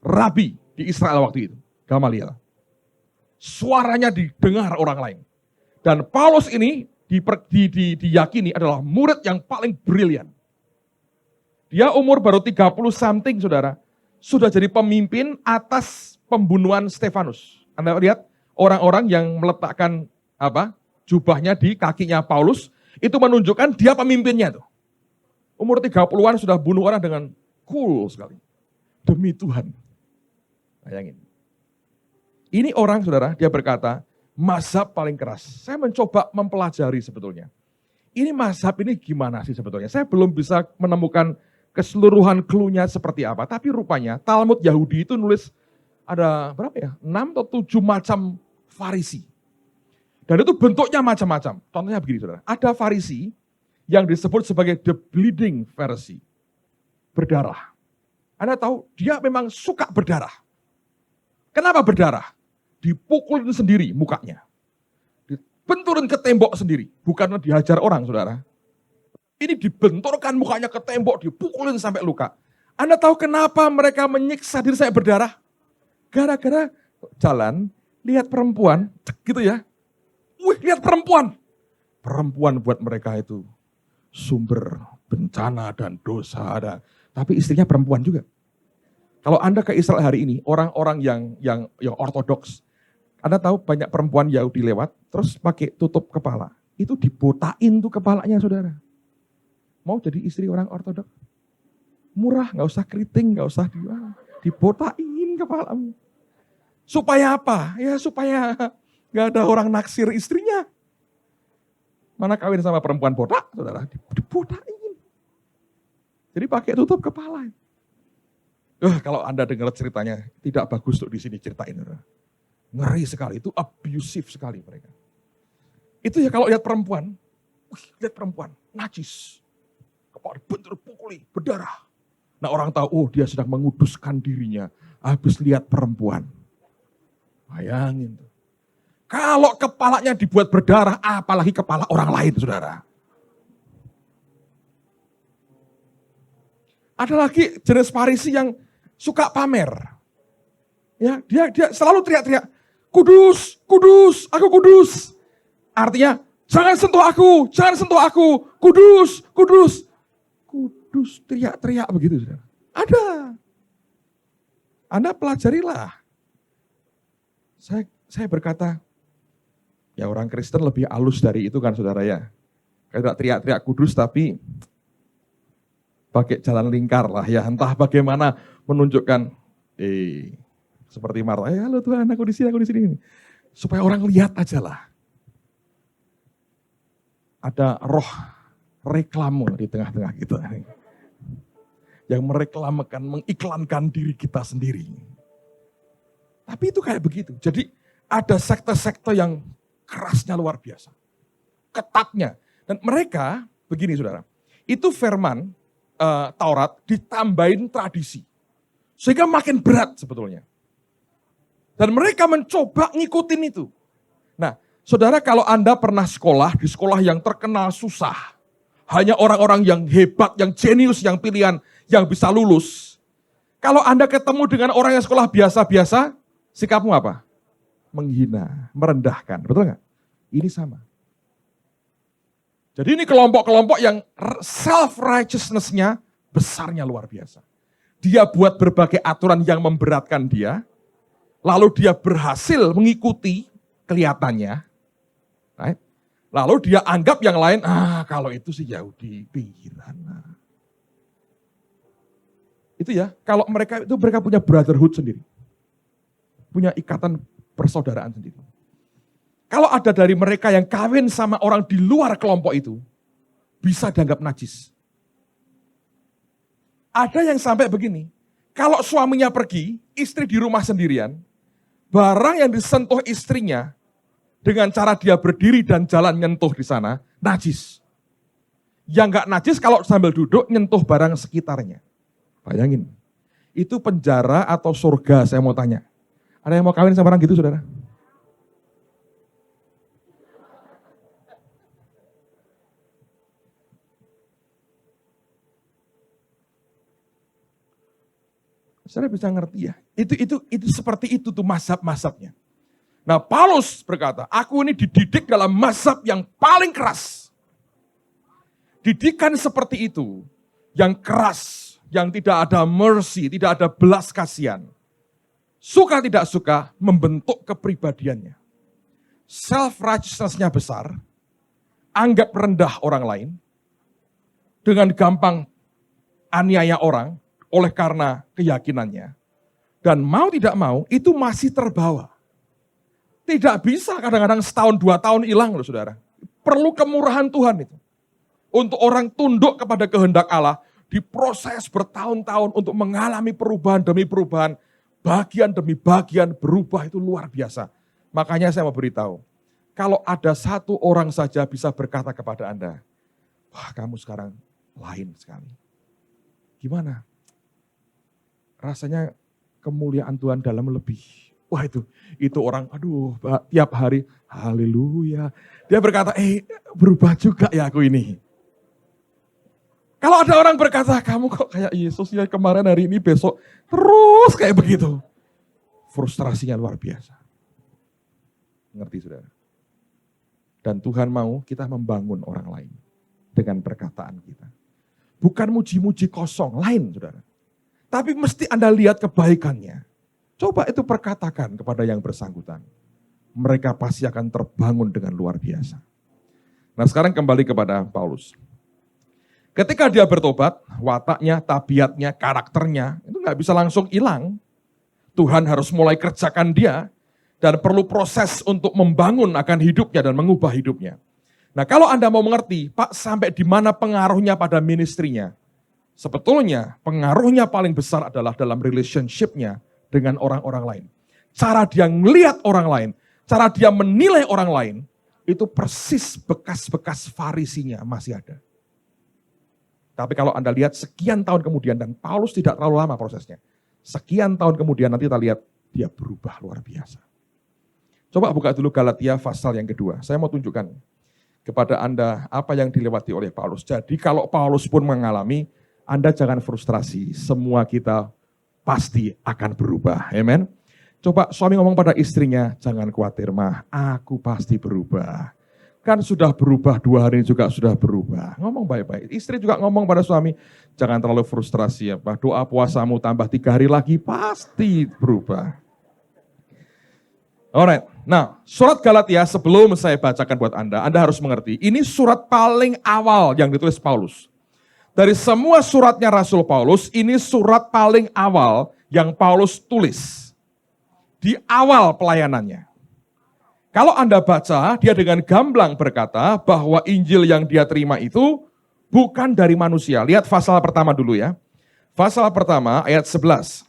rabi di Israel waktu itu, Gamaliel. Suaranya didengar orang lain. Dan Paulus ini diyakini adalah murid yang paling brilian. Dia umur baru 30 something saudara, sudah jadi pemimpin atas pembunuhan Stefanus. Anda lihat orang-orang yang meletakkan jubahnya di kakinya Paulus, itu menunjukkan dia pemimpinnya tuh. Umur 30-an sudah bunuh orang dengan cool sekali. Demi Tuhan. Bayangin. Ini orang saudara, dia berkata, mazhab paling keras. Saya mencoba mempelajari sebetulnya. Ini mazhab ini gimana sih sebetulnya? Saya belum bisa menemukan keseluruhan clue-nya seperti apa. Tapi rupanya Talmud Yahudi itu nulis ada berapa ya? 6 atau 7 macam Farisi. Dan itu bentuknya macam-macam. Contohnya begini saudara. Ada Farisi yang disebut sebagai the bleeding Pharisee. Berdarah. Anda tahu, dia memang suka berdarah. Kenapa berdarah? Dipukulin sendiri mukanya. Dibenturin ke tembok sendiri. Bukan dihajar orang, saudara. Ini dibenturkan mukanya ke tembok, dipukulin sampai luka. Anda tahu kenapa mereka menyiksa diri saya berdarah? Gara-gara jalan, lihat perempuan, gitu ya. Lihat perempuan. Perempuan buat mereka itu sumber bencana dan dosa. Tapi istrinya perempuan juga. Kalau Anda ke Israel hari ini, orang-orang yang ortodoks, Anda tahu banyak perempuan Yahudi lewat, terus pakai tutup kepala. Itu dibotain tuh kepalanya saudara. Mau jadi istri orang ortodoks? Murah, nggak usah keriting, nggak usah dibotain. kepalamu. Supaya apa? Ya supaya nggak ada orang naksir istrinya. Mana kawin sama perempuan botak, saudara? Dibodakin. Jadi pakai tutup kepala. Kalau Anda dengar ceritanya, tidak bagus untuk di sini ceritain. Saudara. Ngeri sekali, itu abusive sekali mereka. Itu ya kalau lihat perempuan, najis. Kepala bentur pukuli, berdarah. Nah orang tahu, oh dia sedang menguduskan dirinya, habis lihat perempuan. Bayangin tuh. Kalau kepalanya dibuat berdarah, apalagi kepala orang lain, saudara. Ada lagi jenis Farisi yang suka pamer. Ya, dia selalu teriak-teriak, kudus, kudus, aku kudus. Artinya, jangan sentuh aku, kudus, kudus. Kudus, teriak-teriak begitu, saudara. Ada. Anda pelajarilah. Saya berkata, ya orang Kristen lebih halus dari itu kan saudara ya. Kayak teriak-teriak kudus tapi pakai jalan lingkar lah ya. Entah bagaimana menunjukkan, seperti Marta, halo Tuhan aku di sini. Supaya orang lihat aja lah. Ada roh reklame di tengah-tengah kita. Yang mereklamekan, mengiklankan diri kita sendiri. Tapi itu kayak begitu. Jadi ada sekte-sekte yang kerasnya luar biasa. Ketatnya. Dan mereka, begini saudara, itu firman Taurat ditambahin tradisi. Sehingga makin berat sebetulnya. Dan mereka mencoba ngikutin itu. Nah, saudara kalau Anda pernah sekolah, di sekolah yang terkenal susah. Hanya orang-orang yang hebat, yang jenius, yang pilihan, yang bisa lulus. Kalau Anda ketemu dengan orang yang sekolah biasa-biasa, sikapmu apa? Menghina, merendahkan. Betul nggak? Ini sama. Jadi ini kelompok-kelompok yang self-righteousness-nya besarnya luar biasa. Dia buat berbagai aturan yang memberatkan dia, lalu dia berhasil mengikuti kelihatannya, right? Lalu dia anggap yang lain, kalau itu sih Yahudi, pinggiran. Itu ya, kalau mereka punya brotherhood sendiri. Punya ikatan persaudaraan sendiri. Kalau ada dari mereka yang kawin sama orang di luar kelompok itu, bisa dianggap najis. Ada yang sampai begini, kalau suaminya pergi, istri di rumah sendirian, barang yang disentuh istrinya, dengan cara dia berdiri dan jalan nyentuh di sana, najis. Yang enggak najis kalau sambil duduk nyentuh barang sekitarnya. Bayangin, itu penjara atau surga saya mau tanya. Ada yang mau kawin sama orang gitu saudara? Saudara bisa ngerti ya? Itu seperti itu tuh mazhab-mazhabnya. Nah Paulus berkata, aku ini dididik dalam mazhab yang paling keras. Didikan seperti itu, yang keras, yang tidak ada mercy, tidak ada belas kasihan. Suka tidak suka, membentuk kepribadiannya. Self-righteousness-nya besar, anggap rendah orang lain, dengan gampang aniaya orang, oleh karena keyakinannya. Dan mau tidak mau, itu masih terbawa. Tidak bisa kadang-kadang setahun, 2 tahun hilang loh saudara. Perlu kemurahan Tuhan itu. Untuk orang tunduk kepada kehendak Allah, diproses bertahun-tahun untuk mengalami perubahan demi perubahan. Bagian demi bagian berubah itu luar biasa. Makanya saya mau beritahu, kalau ada satu orang saja bisa berkata kepada Anda, wah kamu sekarang lain sekali. Gimana? Rasanya kemuliaan Tuhan dalam lebih. Wah itu orang, aduh tiap hari, haleluya. Dia berkata, berubah juga ya aku ini. Kalau ada orang berkata, kamu kok kayak Yesus ya kemarin hari ini besok, terus kayak begitu. Frustrasinya luar biasa. Ngerti saudara? Dan Tuhan mau kita membangun orang lain dengan perkataan kita. Bukan muji-muji kosong, lain saudara. Tapi mesti Anda lihat kebaikannya. Coba itu perkatakan kepada yang bersangkutan. Mereka pasti akan terbangun dengan luar biasa. Nah sekarang kembali kepada Paulus. Ketika dia bertobat, wataknya, tabiatnya, karakternya, itu nggak bisa langsung hilang. Tuhan harus mulai kerjakan dia, dan perlu proses untuk membangun akan hidupnya dan mengubah hidupnya. Nah, kalau Anda mau mengerti, Pak, sampai di mana pengaruhnya pada ministrinya? Sebetulnya pengaruhnya paling besar adalah dalam relationship-nya dengan orang-orang lain. Cara dia melihat orang lain, cara dia menilai orang lain, itu persis bekas-bekas Farisinya masih ada. Tapi kalau Anda lihat sekian tahun kemudian, dan Paulus tidak terlalu lama prosesnya, sekian tahun kemudian nanti kita lihat dia berubah luar biasa. Coba buka dulu Galatia pasal yang kedua. Saya mau tunjukkan kepada Anda apa yang dilewati oleh Paulus. Jadi kalau Paulus pun mengalami, Anda jangan frustrasi. Semua kita pasti akan berubah. Amen. Coba suami ngomong pada istrinya, jangan khawatir mah, aku pasti berubah. Kan sudah berubah 2 hari juga sudah berubah. Ngomong baik-baik. Istri juga ngomong pada suami, jangan terlalu frustrasi ya Pak. Doa puasamu tambah 3 hari lagi pasti berubah. Alright, nah surat Galatia sebelum saya bacakan buat Anda harus mengerti, ini surat paling awal yang ditulis Paulus. Dari semua suratnya Rasul Paulus, ini surat paling awal yang Paulus tulis. Di awal pelayanannya. Kalau Anda baca, dia dengan gamblang berkata bahwa Injil yang dia terima itu bukan dari manusia. Lihat pasal pertama dulu ya. Pasal pertama ayat 11.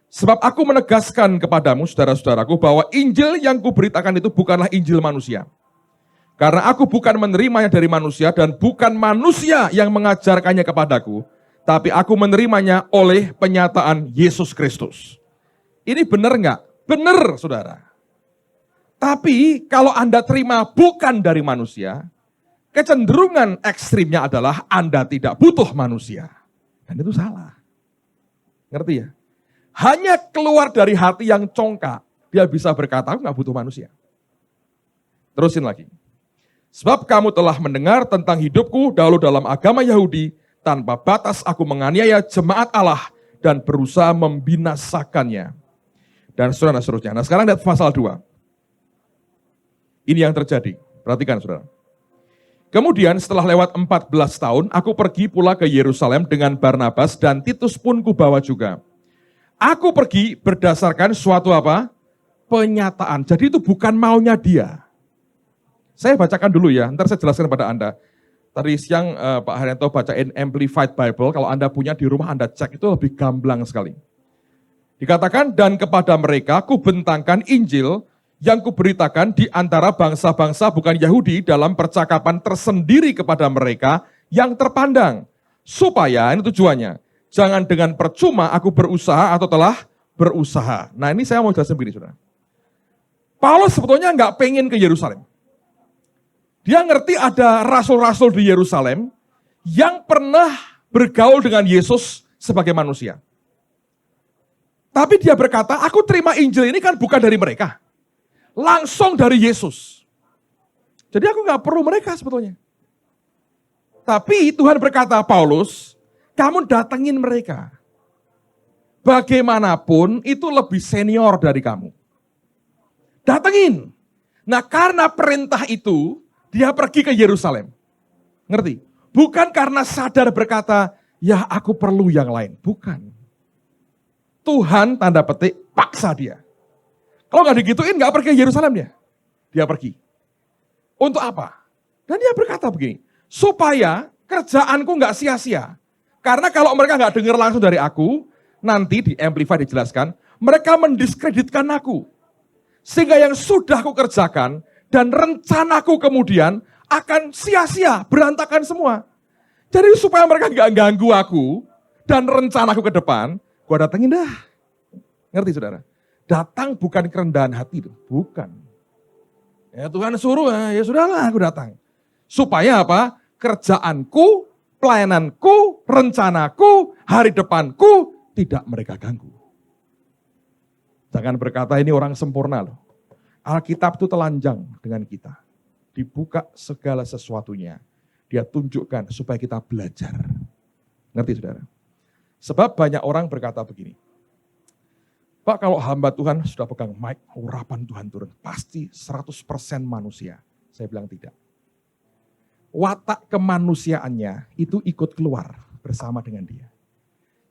Sebab aku menegaskan kepadamu, saudara-saudaraku, bahwa Injil yang kuberitakan itu bukanlah Injil manusia. Karena aku bukan menerimanya dari manusia dan bukan manusia yang mengajarkannya kepadaku, tapi aku menerimanya oleh penyataan Yesus Kristus. Ini benar enggak? Benar, saudara. Tapi kalau Anda terima bukan dari manusia, kecenderungan ekstrimnya adalah Anda tidak butuh manusia. Dan itu salah. Ngerti ya? Hanya keluar dari hati yang congkak, dia bisa berkata, aku gak butuh manusia. Terusin lagi. Sebab kamu telah mendengar tentang hidupku dahulu dalam agama Yahudi, tanpa batas aku menganiaya jemaat Allah dan berusaha membinasakannya. Dan seterusnya. Nah sekarang lihat pasal 2. Ini yang terjadi. Perhatikan saudara. Kemudian setelah lewat 14 tahun, aku pergi pula ke Yerusalem dengan Barnabas dan Titus pun kubawa juga. Aku pergi berdasarkan suatu apa? Penyataan. Jadi itu bukan maunya dia. Saya bacakan dulu ya, ntar saya jelaskan kepada Anda. Tadi siang Pak Haryanto bacain Amplified Bible, kalau Anda punya di rumah Anda cek, itu lebih gamblang sekali. Dikatakan, dan kepada mereka ku bentangkan Injil yang kuberitakan di antara bangsa-bangsa bukan Yahudi dalam percakapan tersendiri kepada mereka yang terpandang. Supaya, ini tujuannya, jangan dengan percuma aku berusaha atau telah berusaha. Nah ini saya mau jelasin begini saudara. Paulus sebetulnya nggak pengen ke Yerusalem. Dia ngerti ada rasul-rasul di Yerusalem yang pernah bergaul dengan Yesus sebagai manusia. Tapi dia berkata, aku terima Injil ini kan bukan dari mereka. Langsung dari Yesus. Jadi aku nggak perlu mereka sebetulnya. Tapi Tuhan berkata, Paulus, kamu datengin mereka. Bagaimanapun itu lebih senior dari kamu. Datengin. Nah karena perintah itu, dia pergi ke Yerusalem. Ngerti? Bukan karena sadar berkata, ya aku perlu yang lain. Bukan. Tuhan tanda petik paksa dia. Kalau nggak digituin nggak pergi ke Yerusalem dia. Dia pergi. Untuk apa? Dan dia berkata begini, supaya kerjaanku nggak sia-sia. Karena kalau mereka nggak dengar langsung dari aku, nanti di Amplify dijelaskan, mereka mendiskreditkan aku. Sehingga yang sudah aku kerjakan dan rencanaku kemudian akan sia-sia, berantakan semua. Jadi supaya mereka nggak ganggu aku dan rencanaku ke depan, gua datengin dah. Ngerti saudara? Datang bukan kerendahan hati, bukan. Ya Tuhan suruh, ya sudahlah aku datang. Supaya apa? Kerjaanku, pelayananku, rencanaku, hari depanku tidak mereka ganggu. Jangan berkata ini orang sempurna loh. Alkitab itu telanjang dengan kita. Dibuka segala sesuatunya. Dia tunjukkan supaya kita belajar. Ngerti saudara? Sebab banyak orang berkata begini. Pak kalau hamba Tuhan sudah pegang mic, urapan Tuhan turun. Pasti 100% manusia. Saya bilang tidak. Watak kemanusiaannya itu ikut keluar bersama dengan dia.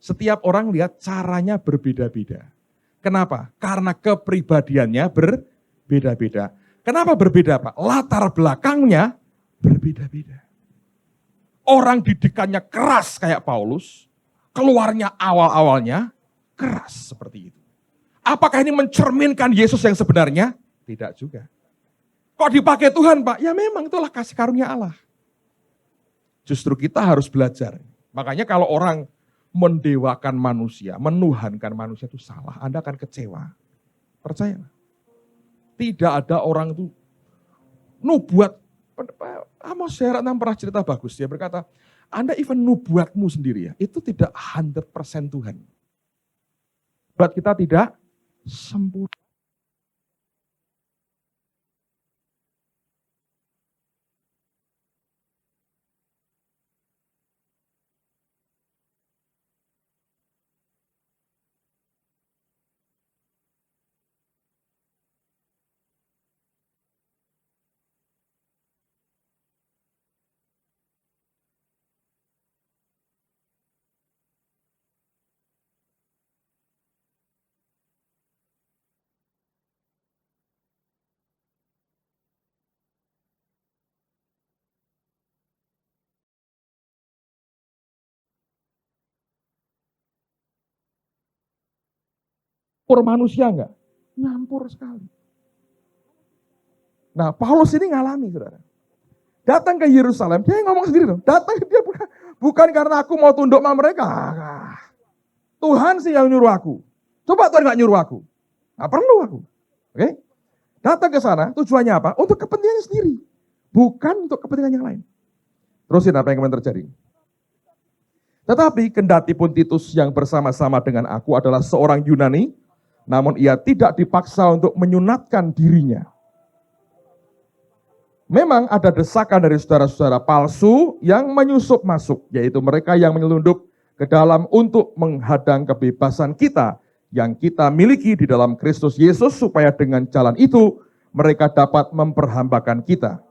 Setiap orang lihat caranya berbeda-beda. Kenapa? Karena kepribadiannya berbeda-beda. Kenapa berbeda, Pak? Latar belakangnya berbeda-beda. Orang didikannya keras kayak Paulus, keluarnya awal-awalnya keras seperti itu. Apakah ini mencerminkan Yesus yang sebenarnya? Tidak juga. Kok dipakai Tuhan, Pak? Ya memang itulah kasih karunia Allah. Justru kita harus belajar. Makanya kalau orang mendewakan manusia, menuhankan manusia itu salah. Anda akan kecewa. Percaya. Tidak ada orang itu nubuat. Amos Heratnam pernah cerita bagus. Dia berkata, Anda even nubuatmu sendiri ya, itu tidak 100% Tuhan. Buat kita tidak sempurna. Nyampur manusia enggak? Nyampur sekali. Nah, Paulus ini ngalami, saudara. Datang ke Yerusalem, dia ngomong sendiri loh. Datang dia bukan karena aku mau tunduk sama mereka. Tuhan sih yang nyuruh aku. Coba Tuhan nggak nyuruh aku. Nggak perlu aku. Oke? Datang ke sana, tujuannya apa? Untuk kepentingannya sendiri. Bukan untuk kepentingan yang lain. Terusin apa yang kemudian terjadi. Tetapi kendati pun Titus yang bersama-sama dengan aku adalah seorang Yunani, namun ia tidak dipaksa untuk menyunatkan dirinya. Memang ada desakan dari saudara-saudara palsu yang menyusup masuk, yaitu mereka yang menyelundup ke dalam untuk menghadang kebebasan kita yang kita miliki di dalam Kristus Yesus, supaya dengan jalan itu mereka dapat memperhambakan kita.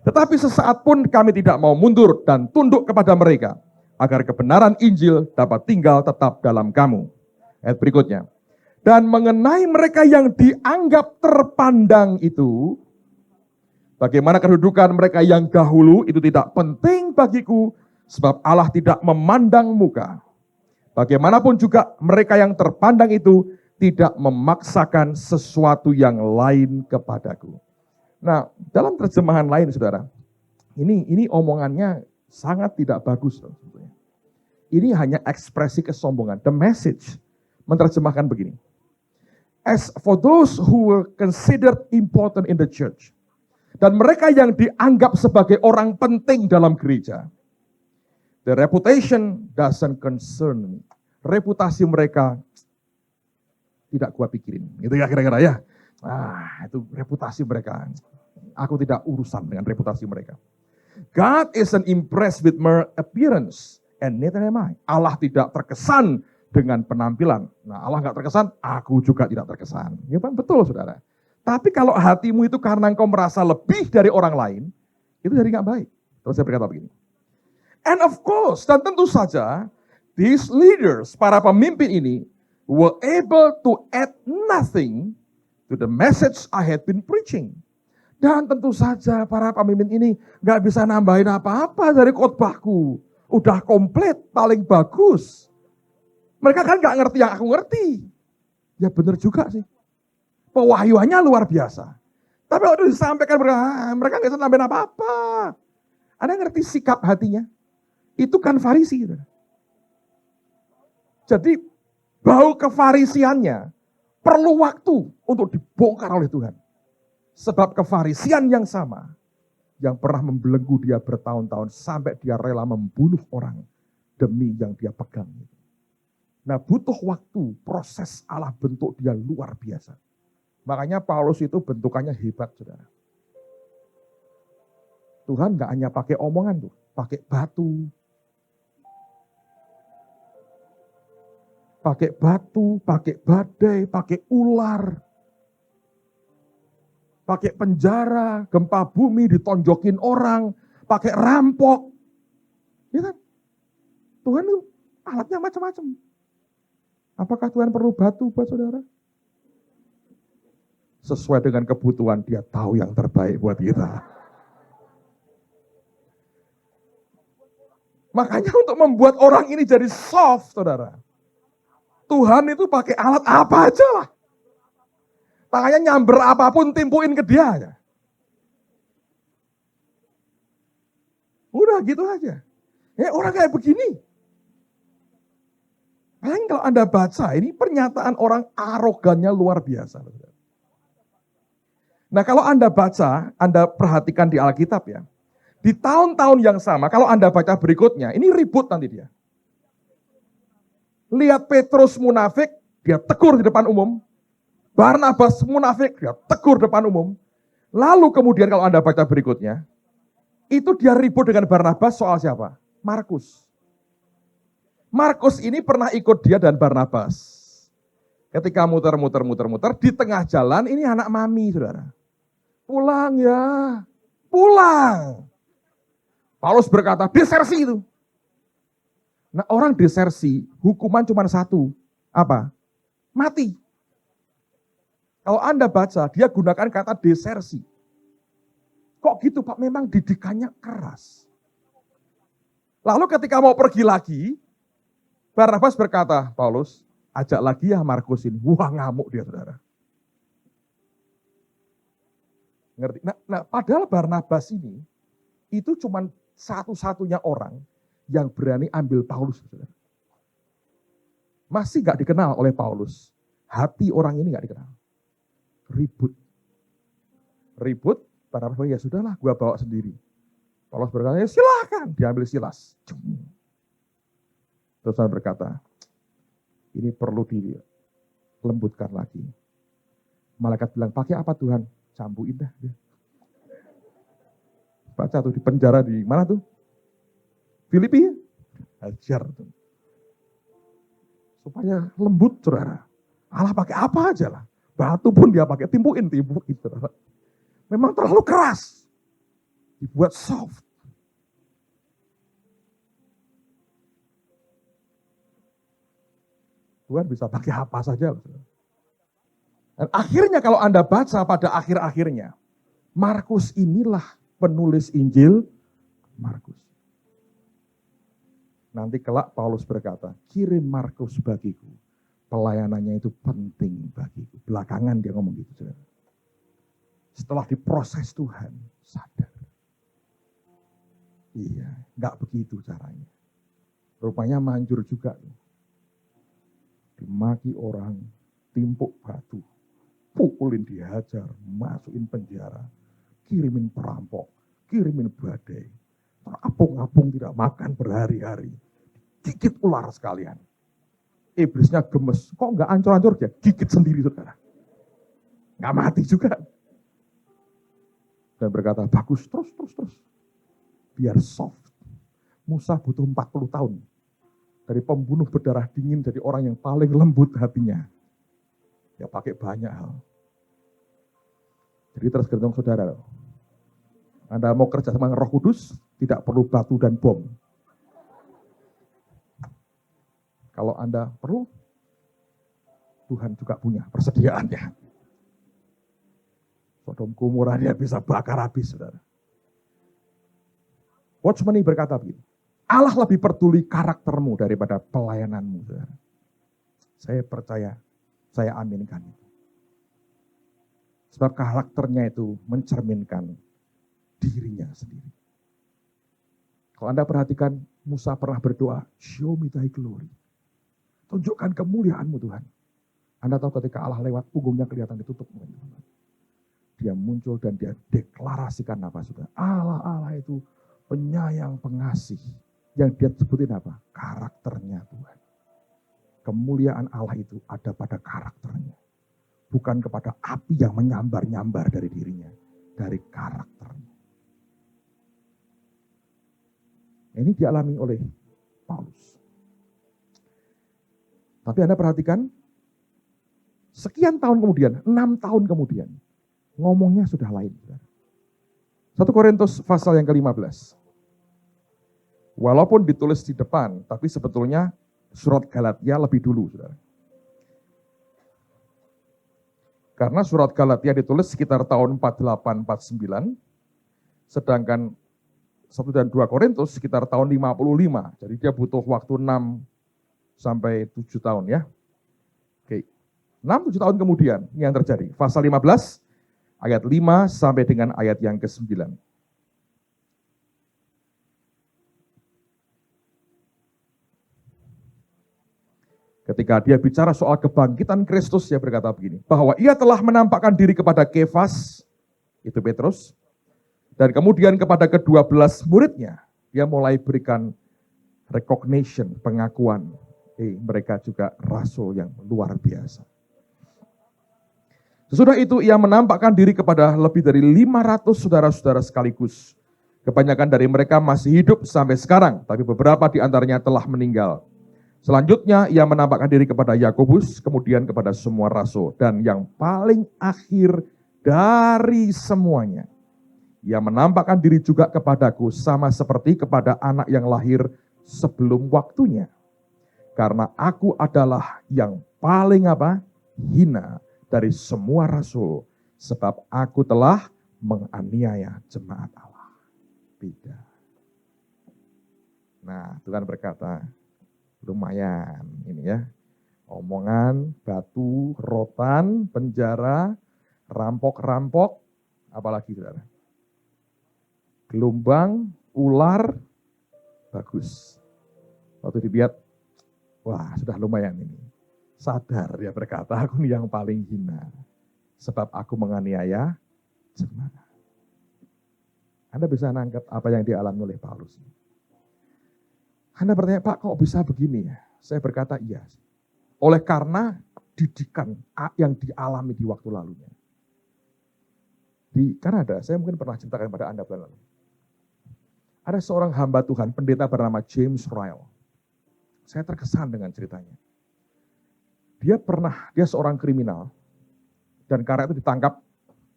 Tetapi sesaat pun kami tidak mau mundur dan tunduk kepada mereka, agar kebenaran Injil dapat tinggal tetap dalam kamu. Ayat berikutnya. Dan mengenai mereka yang dianggap terpandang itu, bagaimana kedudukan mereka yang dahulu itu tidak penting bagiku, sebab Allah tidak memandang muka. Bagaimanapun juga mereka yang terpandang itu tidak memaksakan sesuatu yang lain kepadaku. Nah, dalam terjemahan lain, saudara, ini omongannya sangat tidak bagus. Ini hanya ekspresi kesombongan. The Message menerjemahkan begini. As for those who were considered important in the church, dan mereka yang dianggap sebagai orang penting dalam gereja, the reputation doesn't concern me. Reputasi mereka tidak gua pikirin. Gitu ya kira-kira ya. Itu reputasi mereka. Aku tidak urusan dengan reputasi mereka. God isn't impressed with mere appearance, and neither am I. Allah tidak terkesan dengan penampilan. Nah, Allah nggak terkesan, aku juga tidak terkesan. Ya kan, betul saudara. Tapi kalau hatimu itu karena engkau merasa lebih dari orang lain, itu jadi nggak baik. Terus saya berkata begini. And of course, dan tentu saja, these leaders, para pemimpin ini, were able to add nothing to the message I had been preaching. Dan tentu saja para pemimpin ini nggak bisa nambahin apa-apa dari khotbahku. Udah komplit, paling bagus. Mereka kan nggak ngerti yang aku ngerti. Ya benar juga sih. Pewahyuannya luar biasa. Tapi waktu disampaikan mereka nggak bisa nambahin apa-apa. Anda ngerti sikap hatinya? Itu kan Farisi. Jadi bau kefarisiannya perlu waktu untuk dibongkar oleh Tuhan. Sebab kefarisian yang sama yang pernah membelenggu dia bertahun-tahun sampai dia rela membunuh orang demi yang dia pegang. Nah, butuh waktu, proses Allah bentuk dia luar biasa. Makanya Paulus itu bentukannya hebat, saudara. Tuhan gak hanya pakai omongan tuh, pakai batu. Pakai batu, pakai badai, pakai ular. Pakai penjara, gempa bumi, ditonjokin orang, pakai rampok. Ya kan? Tuhan itu Alatnya macam-macam. Apakah Tuhan perlu batu buat saudara? Sesuai dengan kebutuhan, dia tahu yang terbaik buat kita. Makanya untuk membuat orang ini jadi soft, saudara. Tuhan itu pakai alat apa aja lah. Tangannya nyamber apapun, timpuin ke dia aja. Udah gitu aja. Ya orang kayak begini. Paling kalau Anda baca, ini pernyataan orang arogannya luar biasa. Nah kalau Anda baca, Anda perhatikan di Alkitab ya. Di tahun-tahun yang sama, kalau Anda baca berikutnya, ini ribut nanti dia. Lihat Petrus munafik, dia tegur di depan umum. Barnabas munafik, dia tegur di depan umum. Lalu kemudian kalau Anda baca berikutnya, itu dia ribut dengan Barnabas soal siapa? Markus. Markus ini pernah ikut dia dan Barnabas. Ketika muter-muter, di tengah jalan ini anak mami, saudara. Pulang ya, pulang. Paulus berkata, desersi itu. Nah orang desersi, hukuman cuma satu. Apa? Mati. Kalau Anda baca, dia gunakan kata desersi. Kok gitu Pak? Memang didikannya keras. Lalu ketika mau pergi lagi, Barnabas berkata, Paulus, ajak lagi ya Markus ini. Wah ngamuk dia saudara. Ngerti? Nah padahal Barnabas ini, itu cuma satu-satunya orang yang berani ambil Paulus. Saudara. Masih gak dikenal oleh Paulus. Hati orang ini gak dikenal. Ribut, Barnabas ya sudahlah gue bawa sendiri. Paulus berkata, ya silakan, diambil Silas. Terus Tuhan berkata, ini perlu dilembutkan lagi. Malaikat bilang, pakai apa Tuhan? Cambuin dah. Baca tuh di penjara di mana tuh? Filipi. Hajar tuh. Supaya lembut saudara. Allah pakai apa aja lah. Batu pun dia pakai, timpuin saudara. Memang terlalu keras. Dibuat soft. Tuhan bisa pakai apa saja. Dan akhirnya kalau Anda baca pada akhir-akhirnya, Markus inilah penulis Injil Markus. Nanti kelak Paulus berkata, kirim Markus bagiku. Pelayanannya itu penting bagiku. Belakangan dia ngomong gitu. Saudara. Setelah diproses Tuhan, sadar. Iya, nggak begitu caranya. Rupanya manjur juga. Dimaki orang, timpuk batu, pukulin dihajar, masukin penjara, kirimin perampok, kirimin badai, terapung-apung tidak makan berhari-hari, gigit ular sekalian. Iblisnya gemes, kok nggak ancur-ancur dia, gigit sendiri saudara. Nggak mati juga. Dan berkata, bagus, terus. Biar soft. Musa butuh 40 tahun. Dari pembunuh berdarah dingin jadi orang yang paling lembut hatinya. Ya pakai banyak hal. Jadi terus gendong saudara. Anda mau kerja sama Roh Kudus, tidak perlu batu dan bom. Kalau Anda perlu, Tuhan juga punya persediaannya. Sodom Gomora dia bisa bakar habis, saudara. Watchman ini berkata begini, Allah lebih peduli karaktermu daripada pelayananmu, saudara. Saya percaya, saya aminkan itu. Sebab karakternya itu mencerminkan dirinya sendiri. Kalau Anda perhatikan, Musa pernah berdoa, show me thy glory. Tunjukkan kemuliaanmu Tuhan. Anda tahu ketika Allah lewat, punggungnya kelihatan ditutup. Dia muncul dan dia deklarasikan apa sudah. Allah itu penyayang, pengasih. Yang dia sebutin apa? Karakternya Tuhan. Kemuliaan Allah itu ada pada karakternya. Bukan kepada api yang menyambar-nyambar dari dirinya. Dari karakternya. Ini dialami oleh Paulus. Tapi Anda perhatikan, sekian tahun kemudian, 6 tahun kemudian, ngomongnya sudah lain. 1 Korintus pasal yang ke-15. Walaupun ditulis di depan, tapi sebetulnya surat Galatia lebih dulu, saudara. Karena surat Galatia ditulis sekitar tahun 48-49, sedangkan 1 dan 2 Korintus sekitar tahun 55. Jadi dia butuh waktu 6 sampai 7 tahun ya. Oke. 6-7 tahun kemudian yang terjadi. Pasal 15 ayat 5 sampai dengan ayat yang ke-9. Ketika dia bicara soal kebangkitan Kristus, dia berkata begini, bahwa ia telah menampakkan diri kepada Kefas, itu Petrus, dan kemudian kepada ke-12 muridnya, dia mulai berikan recognition, pengakuan, mereka juga rasul yang luar biasa. Sesudah itu ia menampakkan diri kepada lebih dari 500 saudara-saudara sekaligus. Kebanyakan dari mereka masih hidup sampai sekarang, tapi beberapa di antaranya telah meninggal. Selanjutnya ia menampakkan diri kepada Yakobus, kemudian kepada semua rasul. Dan yang paling akhir dari semuanya, ia menampakkan diri juga kepadaku sama seperti kepada anak yang lahir sebelum waktunya. Karena aku adalah yang paling hina dari semua rasul, sebab aku telah menganiaya jemaat Allah. Beda. Nah, Tuhan berkata, lumayan ini ya, omongan, batu, rotan, penjara, rampok-rampok, apalagi saudara, gelombang, ular, bagus. Waktu dilihat, wah sudah lumayan ini. Sadar dia berkata, aku yang paling hina, sebab aku menganiaya jemaat. Anda bisa nangkep apa yang dialami oleh Paulus. Anda bertanya, Pak kok bisa begini ya? Saya berkata iya. Oleh karena didikan yang dialami di waktu lalunya. Di Kanada, saya mungkin pernah ceritakan pada Anda bulan lalu. Ada seorang hamba Tuhan, pendeta bernama James Ryle. Saya terkesan dengan ceritanya. Dia seorang kriminal, dan karena itu ditangkap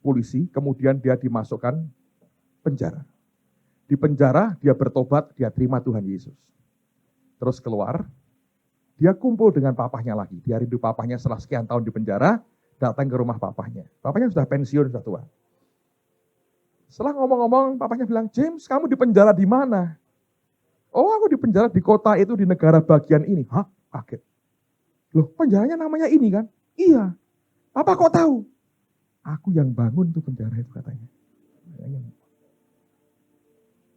polisi, kemudian dia dimasukkan penjara. Di penjara, dia bertobat, dia terima Tuhan Yesus. Terus keluar, dia kumpul dengan papahnya lagi. Dia rindu papahnya setelah sekian tahun di penjara, datang ke rumah papahnya. Papahnya sudah pensiun, sudah tua. Setelah ngomong-ngomong, papahnya bilang, James, kamu di penjara di mana? Oh, aku di penjara di kota itu, di negara bagian ini. Hah? Kaget. Loh, penjaranya namanya ini kan? Iya. Apa kok tahu? Aku yang bangun tuh penjara itu katanya.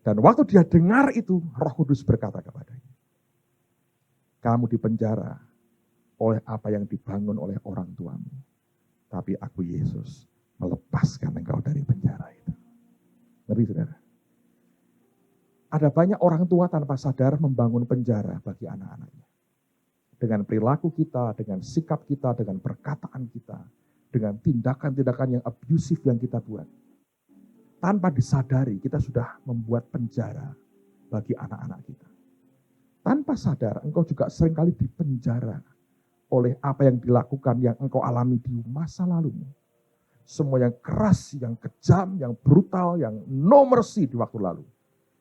Dan waktu dia dengar itu, Roh Kudus berkata kepadanya, kamu di penjara oleh apa yang dibangun oleh orang tuamu. Tapi aku Yesus melepaskan engkau dari penjara itu. Ngerti saudara? Ada banyak orang tua tanpa sadar membangun penjara bagi anak-anaknya. Dengan perilaku kita, dengan sikap kita, dengan perkataan kita, dengan tindakan-tindakan yang abusif yang kita buat. Tanpa disadari kita sudah membuat penjara bagi anak-anak kita. Tanpa sadar engkau juga seringkali dipenjara oleh apa yang dilakukan, yang engkau alami di masa lalumu. Semua yang keras, yang kejam, yang brutal, yang no mercy di waktu lalu.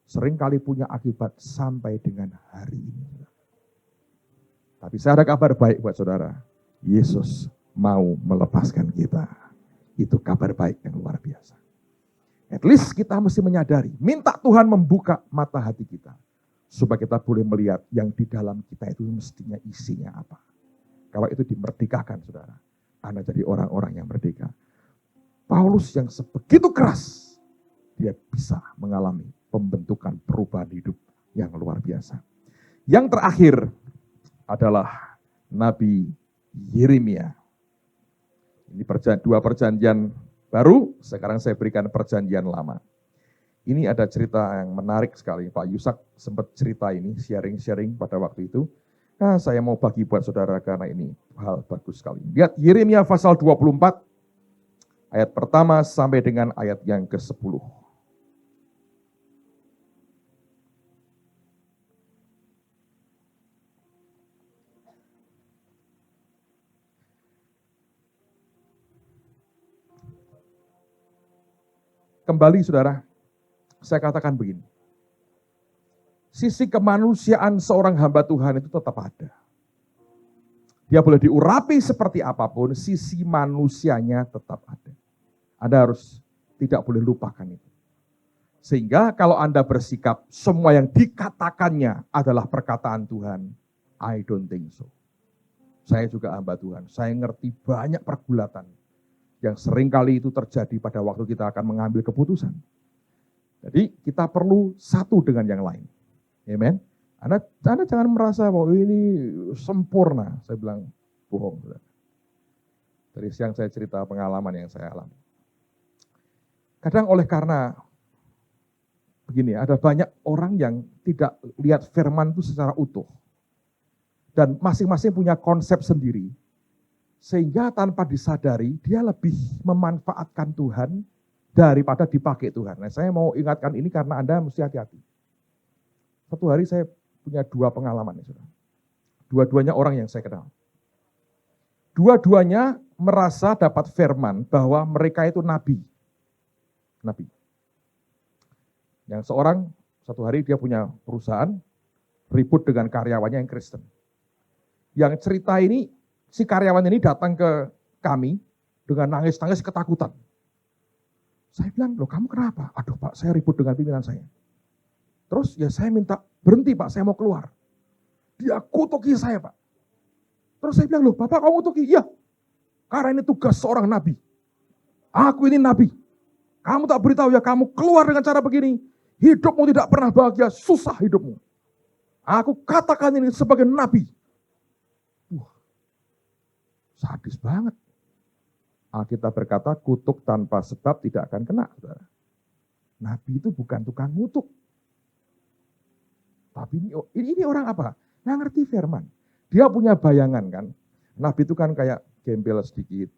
Seringkali punya akibat sampai dengan hari ini. Tapi saya ada kabar baik buat saudara. Yesus mau melepaskan kita. Itu kabar baik yang luar biasa. At least kita mesti menyadari, minta Tuhan membuka mata hati kita. Supaya kita boleh melihat yang di dalam kita itu mestinya isinya apa. Kalau itu dimerdekakan saudara, Anda jadi orang-orang yang merdeka. Paulus yang sebegitu keras, dia bisa mengalami pembentukan perubahan hidup yang luar biasa. Yang terakhir adalah Nabi Yeremia. Ini dua perjanjian baru, sekarang saya berikan perjanjian lama. Ini ada cerita yang menarik sekali. Pak Yusak sempat cerita ini, sharing-sharing pada waktu itu. Nah, saya mau bagi buat saudara karena ini hal bagus sekali. Lihat Yeremia pasal 24, ayat pertama sampai dengan ayat yang ke-10. Kembali saudara, saya katakan begini, sisi kemanusiaan seorang hamba Tuhan itu tetap ada. Dia boleh diurapi seperti apapun, sisi manusianya tetap ada. Anda harus tidak boleh lupakan itu. Sehingga kalau Anda bersikap semua yang dikatakannya adalah perkataan Tuhan, I don't think so. Saya juga hamba Tuhan, saya ngerti banyak pergulatan yang seringkali itu terjadi pada waktu kita akan mengambil keputusan. Jadi kita perlu satu dengan yang lain. Amen. Anda jangan merasa bahwa ini sempurna. Saya bilang bohong. Dari siang saya cerita pengalaman yang saya alami. Kadang karena begini, ada banyak orang yang tidak lihat firman itu secara utuh. Dan masing-masing punya konsep sendiri. Sehingga tanpa disadari, dia lebih memanfaatkan Tuhan daripada dipakai Tuhan. Nah, saya mau ingatkan ini karena Anda mesti hati-hati. Satu hari saya punya 2 pengalaman. Dua-duanya orang yang saya kenal. Dua-duanya merasa dapat firman bahwa mereka itu nabi. Nabi. Yang seorang, satu hari dia punya perusahaan, ribut dengan karyawannya yang Kristen. Yang cerita ini, si karyawan ini datang ke kami dengan nangis-nangis ketakutan. Saya bilang, loh kamu kenapa? Aduh Pak, saya ribut dengan pimpinan saya. Terus ya saya minta berhenti Pak, saya mau keluar. Dia kutuki saya Pak. Terus saya bilang, loh Bapak kamu kutuki? Iya, karena ini tugas seorang nabi. Aku ini nabi. Kamu tak beritahu ya, kamu keluar dengan cara begini. Hidupmu tidak pernah bahagia, susah hidupmu. Aku katakan ini sebagai nabi. Sadis banget. Alkitab berkata kutuk tanpa sebab tidak akan kena. Saudara. Nabi itu bukan tukang ngutuk. Tapi ini orang apa? Nggak ngerti firman. Dia punya bayangan kan. Nabi itu kan kayak gembel sedikit.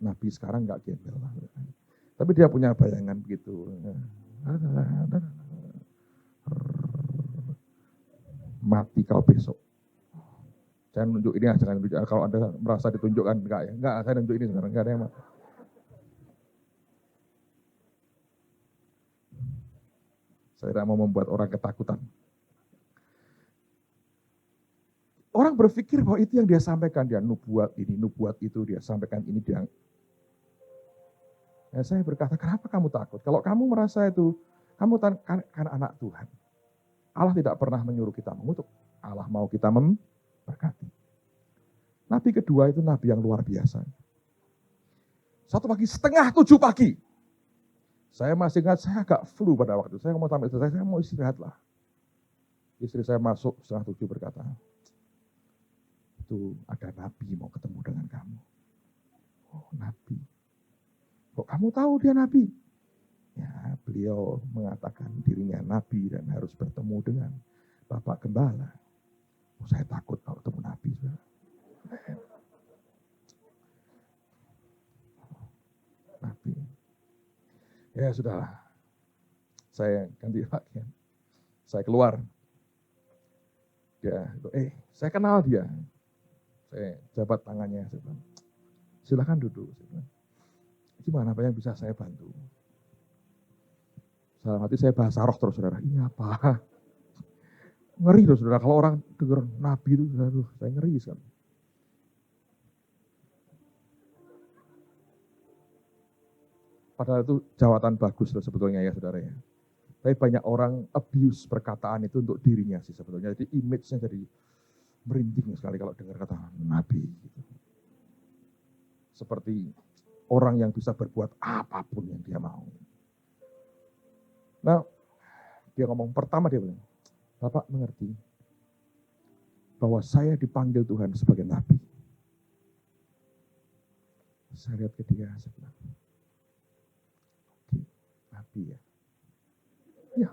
Nabi sekarang nggak gembel. Tapi dia punya bayangan begitu. Mati kau besok. Saya nunjuk ini, jangan nunjuk. Kalau Anda merasa ditunjukkan, enggak ya. Enggak, saya nunjuk ini sekarang. Enggak ada yang mau. Saya tidak mau membuat orang ketakutan. Orang berpikir bahwa itu yang dia sampaikan. Dia nubuat ini, nubuat itu. Dia sampaikan ini. Ya, saya berkata, kenapa kamu takut? Kalau kamu merasa itu, kamu kan anak Tuhan. Allah tidak pernah menyuruh kita mengutuk. Allah mau kita memberkati. Nabi kedua itu nabi yang luar biasa. Satu pagi, 6:30 pagi. Saya masih ingat, saya agak flu pada waktu. Saya mau sampai selesai, saya mau istirahat lah. Istri saya masuk 6:30 berkata, itu ada nabi mau ketemu dengan kamu. Oh nabi. Kok kamu tahu dia nabi? Ya beliau mengatakan dirinya nabi dan harus bertemu dengan Bapak Gembala. Oh, saya takut kalau ketemu nabi. Nabi. Ya sudahlah. Saya ganti pakaian. Saya keluar. Dia, saya kenal dia. Saya jabat tangannya. Saya bilang, silakan duduk. Saya bilang, gimana apa yang bisa saya bantu? Dalam hati saya bahasa roh terus saudara. Ini apa? Ngeri loh saudara. Kalau orang dengar nabi itu, aduh, saya ngeri sekali. Padahal itu jawatan bagus loh sebetulnya ya saudara ya. Tapi banyak orang abuse perkataan itu untuk dirinya sih sebetulnya. Jadi image-nya jadi merinding sekali kalau dengar kata nabi. Gitu. Seperti orang yang bisa berbuat apapun yang dia mau. Nah, dia ngomong pertama dia bilang, Bapak mengerti bahwa saya dipanggil Tuhan sebagai nabi. Saya lihat ke dia, saya bilang, nabi ya. Ya.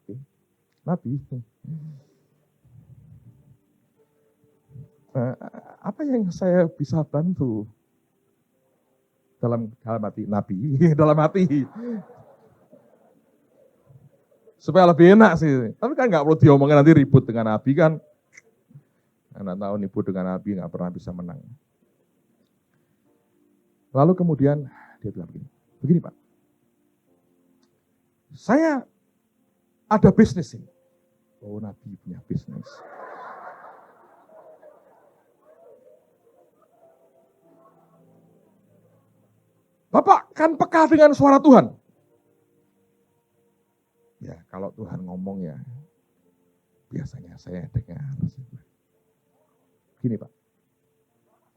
Oke. Nabi. Apa yang saya bisa bantu? Dalam hati nabi, dalam hati. Supaya lebih enak sih. Tapi kan nggak perlu diomongin nanti ribut dengan nabi kan. Anak tahu ribut dengan nabi nggak pernah bisa menang. Lalu kemudian dia bilang begini Pak, saya ada bisnis ini. Oh, Nabi punya bisnis. Bapak kan peka dengan suara Tuhan. Ya, kalau Tuhan ngomong ya, biasanya saya dengar. Gini Pak,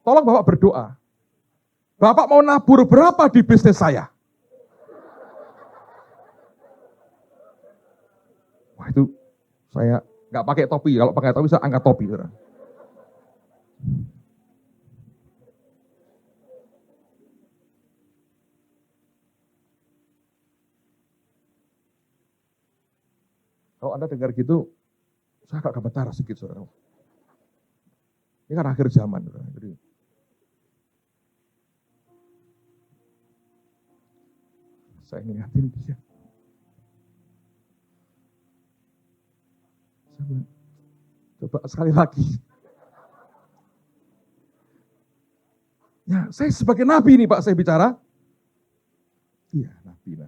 tolong Bapak berdoa. Bapak mau nabur berapa di bisnis saya? Wah itu saya nggak pakai topi. Kalau pakai topi saya angkat topi. Saudara. Kalau Anda dengar gitu, saya agak gemetar sedikit, saudara. Ini kan akhir zaman, saudara. Jadi, saya ngeliatin dia. Saya bilang, coba sekali lagi. Ya, saya sebagai nabi nih Pak, saya bicara. Iya, nabi.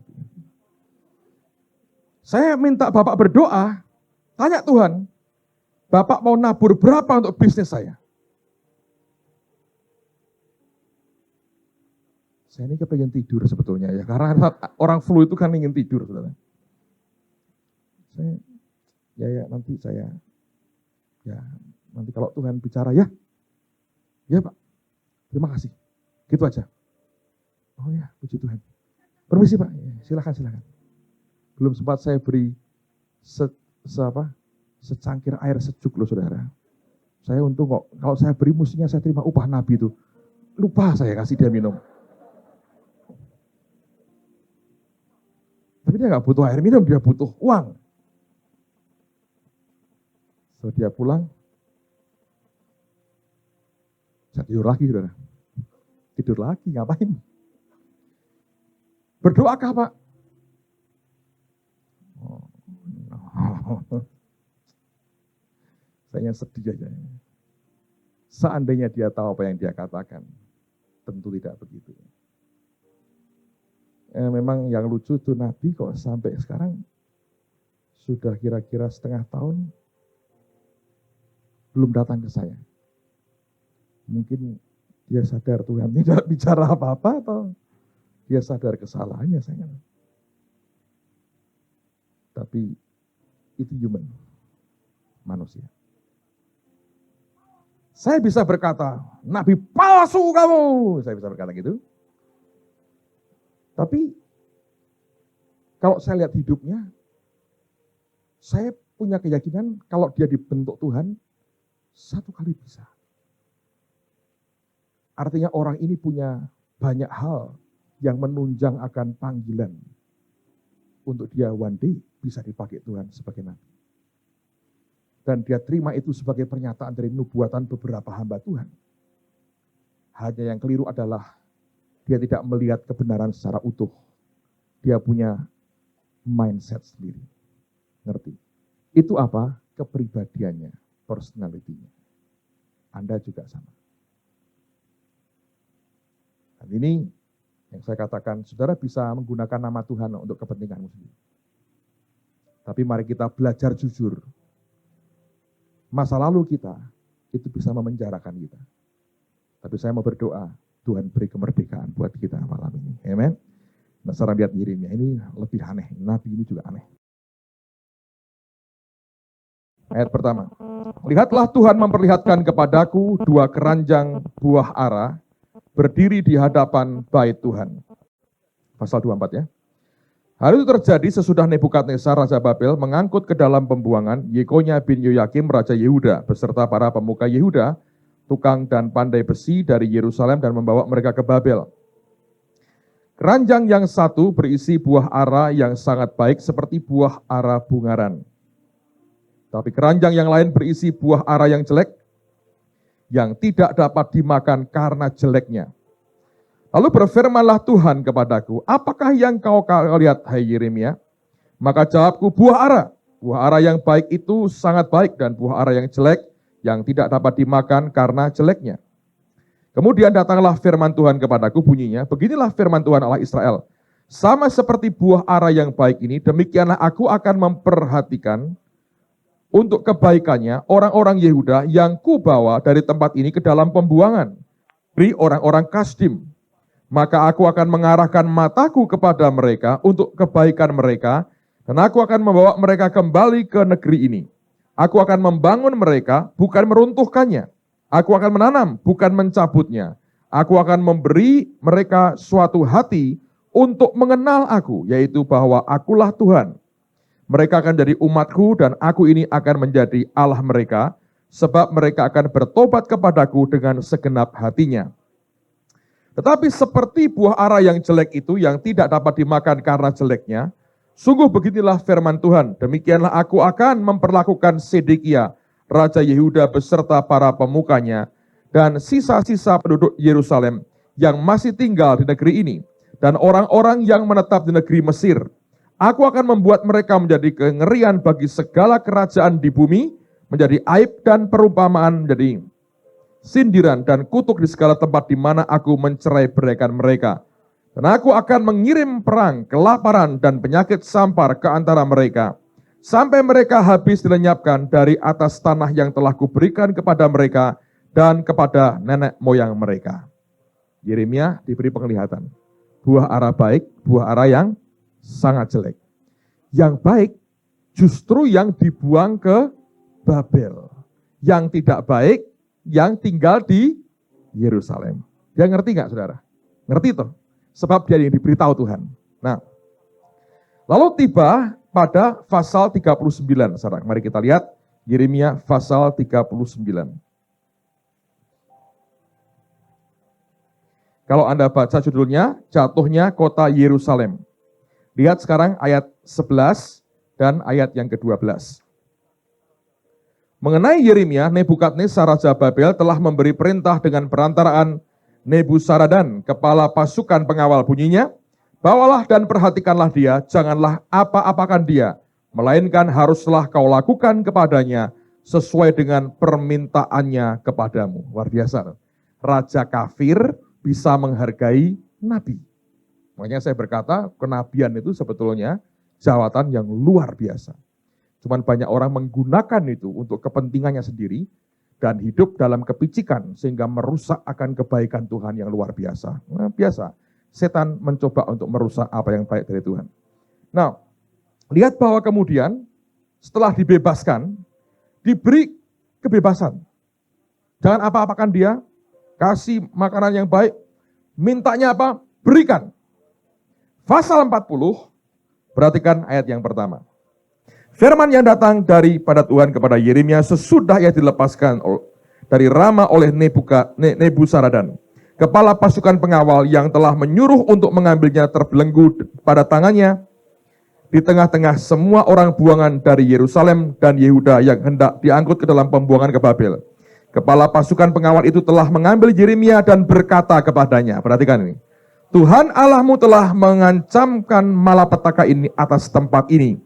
Saya minta Bapak berdoa, tanya Tuhan, Bapak mau nabur berapa untuk bisnis saya? Saya ini kepengen tidur sebetulnya ya, karena orang flu itu kan ingin tidur. Saudara. Saya, nanti kalau Tuhan bicara ya Pak, terima kasih, gitu aja. Oh ya, puji Tuhan. Permisi Pak, ya, silakan. Belum sempat saya beri secangkir air sejuk loh saudara. Saya untung kok, kalau saya beri mestinya saya terima upah nabi itu. Lupa saya kasih dia minum. Tapi dia nggak butuh air minum, dia butuh uang. So dia pulang, saya tidur lagi saudara. Tidur lagi, ngapain? Berdoakah Pak? Saya sedih aja. Seandainya dia tahu apa yang dia katakan, tentu tidak begitu. Memang yang lucu tuh Nabi kok sampai sekarang sudah kira-kira setengah tahun belum datang ke saya. Mungkin dia sadar Tuhan tidak bicara apa-apa atau dia sadar kesalahannya saya. Tapi itu human, manusia. Saya bisa berkata, Nabi palsu kamu. Saya bisa berkata gitu. Tapi kalau saya lihat hidupnya, saya punya keyakinan kalau dia dibentuk Tuhan, satu kali bisa. Artinya orang ini punya banyak hal yang menunjang akan panggilan untuk dia one day bisa dipakai Tuhan sebagai nabi. Dan dia terima itu sebagai pernyataan dari nubuatan beberapa hamba Tuhan. Hanya yang keliru adalah dia tidak melihat kebenaran secara utuh. Dia punya mindset sendiri. Ngerti? Itu apa? Kepribadiannya, personality-nya. Anda juga sama. Dan ini yang saya katakan, saudara bisa menggunakan nama Tuhan untuk kepentinganmu sendiri. Tapi mari kita belajar jujur. Masa lalu kita itu bisa memenjarakan kita. Tapi saya mau berdoa, Tuhan beri kemerdekaan buat kita malam ini. Amen. Nah, sekarang lihat Yeremia ini lebih aneh. Nabi ini juga aneh. Ayat pertama. Lihatlah Tuhan memperlihatkan kepadaku dua keranjang buah ara berdiri di hadapan bait Tuhan. Pasal 24 ya. Hal itu terjadi sesudah Nebukadnezar Raja Babel mengangkut ke dalam pembuangan Yekonya bin Yoyakim Raja Yehuda beserta para pemuka Yehuda, tukang dan pandai besi dari Yerusalem dan membawa mereka ke Babel. Keranjang yang satu berisi buah ara yang sangat baik seperti buah ara bungaran. Tapi keranjang yang lain berisi buah ara yang jelek, yang tidak dapat dimakan karena jeleknya. Lalu berfirmanlah Tuhan kepadaku, apakah yang kau lihat, hai Yeremia? Maka jawabku, buah ara. Buah ara yang baik itu sangat baik, dan buah ara yang jelek, yang tidak dapat dimakan karena jeleknya. Kemudian datanglah firman Tuhan kepadaku, bunyinya, beginilah firman Tuhan Allah Israel. Sama seperti buah ara yang baik ini, demikianlah aku akan memperhatikan untuk kebaikannya orang-orang Yehuda yang kubawa dari tempat ini ke dalam pembuangan, dari orang-orang Kasdim. Maka aku akan mengarahkan mataku kepada mereka untuk kebaikan mereka, dan aku akan membawa mereka kembali ke negeri ini. Aku akan membangun mereka, bukan meruntuhkannya. Aku akan menanam, bukan mencabutnya. Aku akan memberi mereka suatu hati untuk mengenal aku, yaitu bahwa akulah Tuhan. Mereka akan jadi umatku dan aku ini akan menjadi Allah mereka, sebab mereka akan bertobat kepadaku dengan segenap hatinya. Tetapi seperti buah ara yang jelek itu yang tidak dapat dimakan karena jeleknya, sungguh beginilah firman Tuhan, demikianlah aku akan memperlakukan Sedekia, Raja Yehuda beserta para pemukanya, dan sisa-sisa penduduk Yerusalem yang masih tinggal di negeri ini, dan orang-orang yang menetap di negeri Mesir. Aku akan membuat mereka menjadi kengerian bagi segala kerajaan di bumi, menjadi aib dan perumpamaan, menjadi sindiran dan kutuk di segala tempat di mana aku mencerai-beraikan mereka. Dan aku akan mengirim perang, kelaparan, dan penyakit sampar ke antara mereka, sampai mereka habis dilenyapkan dari atas tanah yang telah kuberikan kepada mereka dan kepada nenek moyang mereka. Yeremia diberi penglihatan. Buah ara baik, buah ara yang sangat jelek. Yang baik justru yang dibuang ke Babel. Yang tidak baik yang tinggal di Yerusalem. Dia ngerti nggak saudara? Ngerti toh? Sebab dia yang diberitahu Tuhan. Nah, lalu tiba pada pasal 39. Saudara, mari kita lihat Yeremia pasal 39. Kalau Anda baca judulnya, Jatuhnya Kota Yerusalem. Lihat sekarang ayat 11 dan ayat yang ke-12. Mengenai Yeremia, Nebukadnezar Raja Babel telah memberi perintah dengan perantaraan Nebuzaradan, kepala pasukan pengawal bunyinya, bawalah dan perhatikanlah dia, janganlah apa-apakan dia, melainkan haruslah kau lakukan kepadanya sesuai dengan permintaannya kepadamu. Luar biasa. Raja kafir bisa menghargai nabi. Makanya saya berkata, kenabian itu sebetulnya jawatan yang luar biasa. Cuman banyak orang menggunakan itu untuk kepentingannya sendiri dan hidup dalam kepicikan sehingga merusak akan kebaikan Tuhan yang luar biasa. Nah, biasa, setan mencoba untuk merusak apa yang baik dari Tuhan. Nah, lihat bahwa kemudian setelah dibebaskan, diberi kebebasan. Jangan apa-apakan dia, kasih makanan yang baik, mintanya apa? Berikan. Pasal 40, perhatikan ayat yang pertama. Firman yang datang daripada Tuhan kepada Yeremia sesudah ia dilepaskan dari Rama oleh Nebuzaradan, kepala pasukan pengawal yang telah menyuruh untuk mengambilnya terbelenggu pada tangannya di tengah-tengah semua orang buangan dari Yerusalem dan Yehuda yang hendak diangkut ke dalam pembuangan ke Babel. Kepala pasukan pengawal itu telah mengambil Yeremia dan berkata kepadanya, perhatikan ini, Tuhan Allahmu telah mengancamkan malapetaka ini atas tempat ini,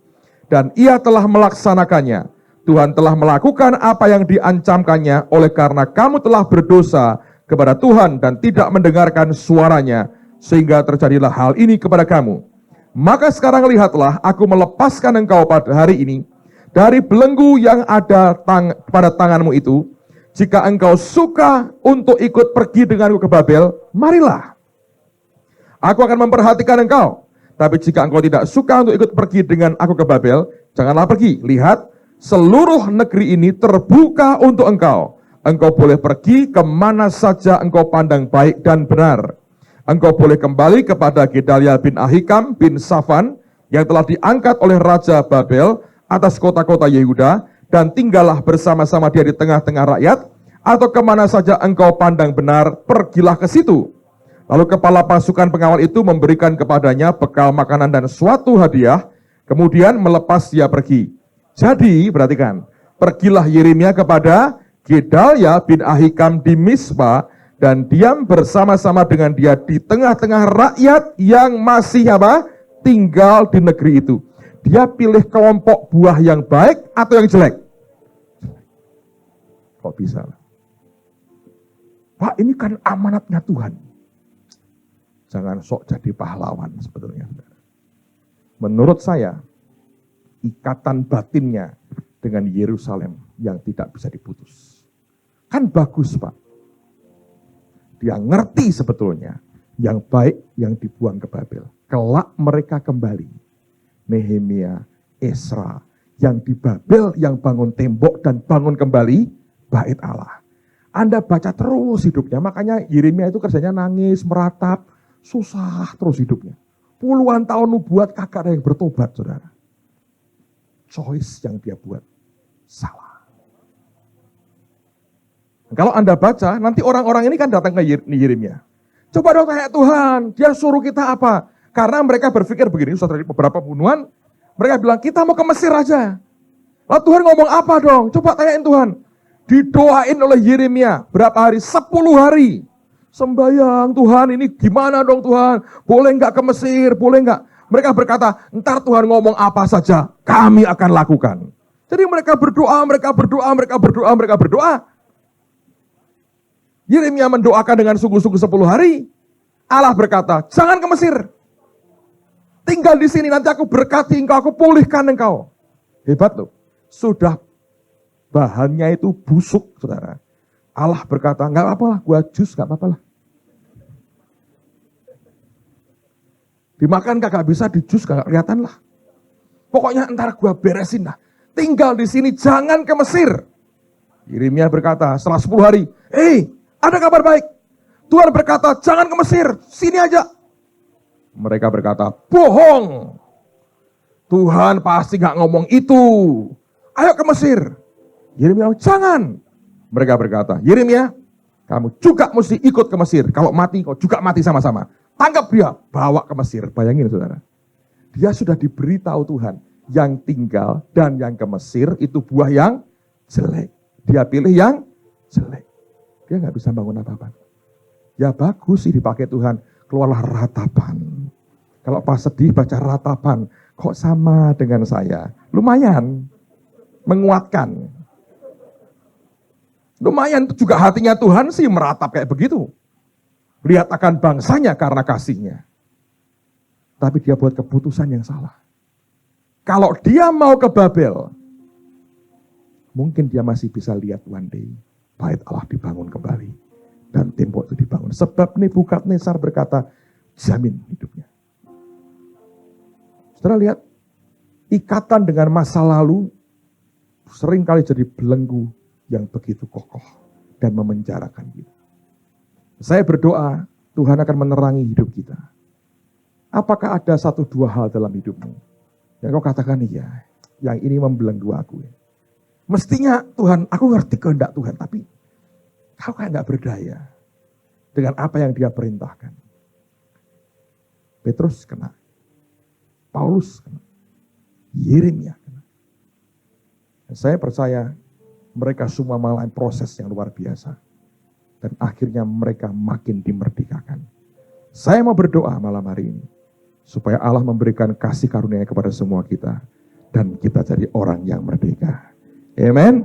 dan ia telah melaksanakannya. Tuhan telah melakukan apa yang diancamkannya oleh karena kamu telah berdosa kepada Tuhan dan tidak mendengarkan suaranya, sehingga terjadilah hal ini kepada kamu. Maka sekarang lihatlah, aku melepaskan engkau pada hari ini dari belenggu yang ada pada tanganmu itu. Jika engkau suka untuk ikut pergi denganku ke Babel, marilah. Aku akan memperhatikan engkau. Tapi jika engkau tidak suka untuk ikut pergi dengan aku ke Babel, janganlah pergi. Lihat, seluruh negeri ini terbuka untuk engkau. Engkau boleh pergi kemana saja engkau pandang baik dan benar. Engkau boleh kembali kepada Gedalia bin Ahikam bin Safan, yang telah diangkat oleh Raja Babel atas kota-kota Yehuda, dan tinggallah bersama-sama dia di tengah-tengah rakyat, atau kemana saja engkau pandang benar, pergilah ke situ. Lalu kepala pasukan pengawal itu memberikan kepadanya bekal makanan dan suatu hadiah, kemudian melepas dia pergi. Jadi, perhatikan, pergilah Yeremia kepada Gedalia bin Ahikam di Mispa, dan diam bersama-sama dengan dia di tengah-tengah rakyat yang masih tinggal di negeri itu. Dia pilih kelompok buah yang baik atau yang jelek? Kok bisa? Pak, ini kan amanatnya Tuhan. Jangan sok jadi pahlawan sebetulnya. Menurut saya, ikatan batinnya dengan Yerusalem yang tidak bisa diputus. Kan bagus, Pak. Dia ngerti sebetulnya yang baik yang dibuang ke Babel. Kelak mereka kembali. Nehemia, Esra, yang di Babel yang bangun tembok dan bangun kembali bait Allah. Anda baca terus hidupnya, makanya Yeremia itu kerjanya nangis, meratap, susah terus hidupnya. Puluhan tahun nubuat kagak ada yang bertobat, saudara. Choice yang dia buat salah. Kalau Anda baca, nanti orang-orang ini kan datang ke Yeremia. Coba dong tanya Tuhan, dia suruh kita apa? Karena mereka berpikir begini, setelah beberapa pembunuhan, mereka bilang kita mau ke Mesir aja. Lalu Tuhan ngomong apa dong? Coba tanyain Tuhan. Didoain oleh Yeremia, berapa hari? 10 hari. Sembayang, Tuhan ini gimana dong Tuhan? Boleh nggak ke Mesir? Boleh nggak? Mereka berkata, ntar Tuhan ngomong apa saja, kami akan lakukan. Jadi mereka berdoa, mereka berdoa, mereka berdoa, mereka berdoa. Yeremia mendoakan dengan sungguh-sungguh 10 hari. Allah berkata, jangan ke Mesir. Tinggal di sini, nanti aku berkati engkau, aku pulihkan engkau. Hebat loh. Sudah bahannya itu busuk, saudara. Allah berkata, nggak apa-apa lah, gua jus, nggak apa-apa lah. Dimakan kagak bisa, di jus kagak kelihatan lah. Pokoknya entar gua beresin lah. Tinggal di sini, jangan ke Mesir. Yeremia berkata, setelah 10 hari, ada kabar baik. Tuhan berkata, jangan ke Mesir, sini aja. Mereka berkata, bohong. Tuhan pasti gak ngomong itu. Ayo ke Mesir. Yeremia, jangan. Mereka berkata, Yeremia, kamu juga mesti ikut ke Mesir. Kalau mati, kau juga mati sama-sama. Tangkap dia, bawa ke Mesir. Bayangin saudara. Dia sudah diberitahu Tuhan. Yang tinggal dan yang ke Mesir itu buah yang jelek. Dia pilih yang jelek. Dia nggak bisa bangun apa-apa. Ya bagus sih dipakai Tuhan. Keluarlah ratapan. Kalau pas sedih baca ratapan. Kok sama dengan saya? Lumayan. Menguatkan. Lumayan itu juga hatinya Tuhan sih meratap kayak begitu. Lihat akan bangsanya karena kasihnya. Tapi dia buat keputusan yang salah. Kalau dia mau ke Babel, mungkin dia masih bisa lihat one day. Bait Allah dibangun kembali. Dan tembok itu dibangun. Sebab Nebukadnezar berkata, jamin hidupnya. Saudara lihat, ikatan dengan masa lalu seringkali jadi belenggu yang begitu kokoh dan memenjarakan kita. Saya berdoa, Tuhan akan menerangi hidup kita. Apakah ada 1-2 hal dalam hidupmu yang kau katakan, iya, yang ini membelenggu aku. Mestinya Tuhan, aku ngerti kehendak Tuhan, tapi kau kayak gak berdaya dengan apa yang dia perintahkan. Petrus kena, Paulus kena, Yeremia kena. Dan saya percaya mereka semua mengalami proses yang luar biasa. Dan akhirnya mereka makin dimerdekakan. Saya mau berdoa malam hari ini. Supaya Allah memberikan kasih karunia kepada semua kita. Dan kita jadi orang yang merdeka. Amen.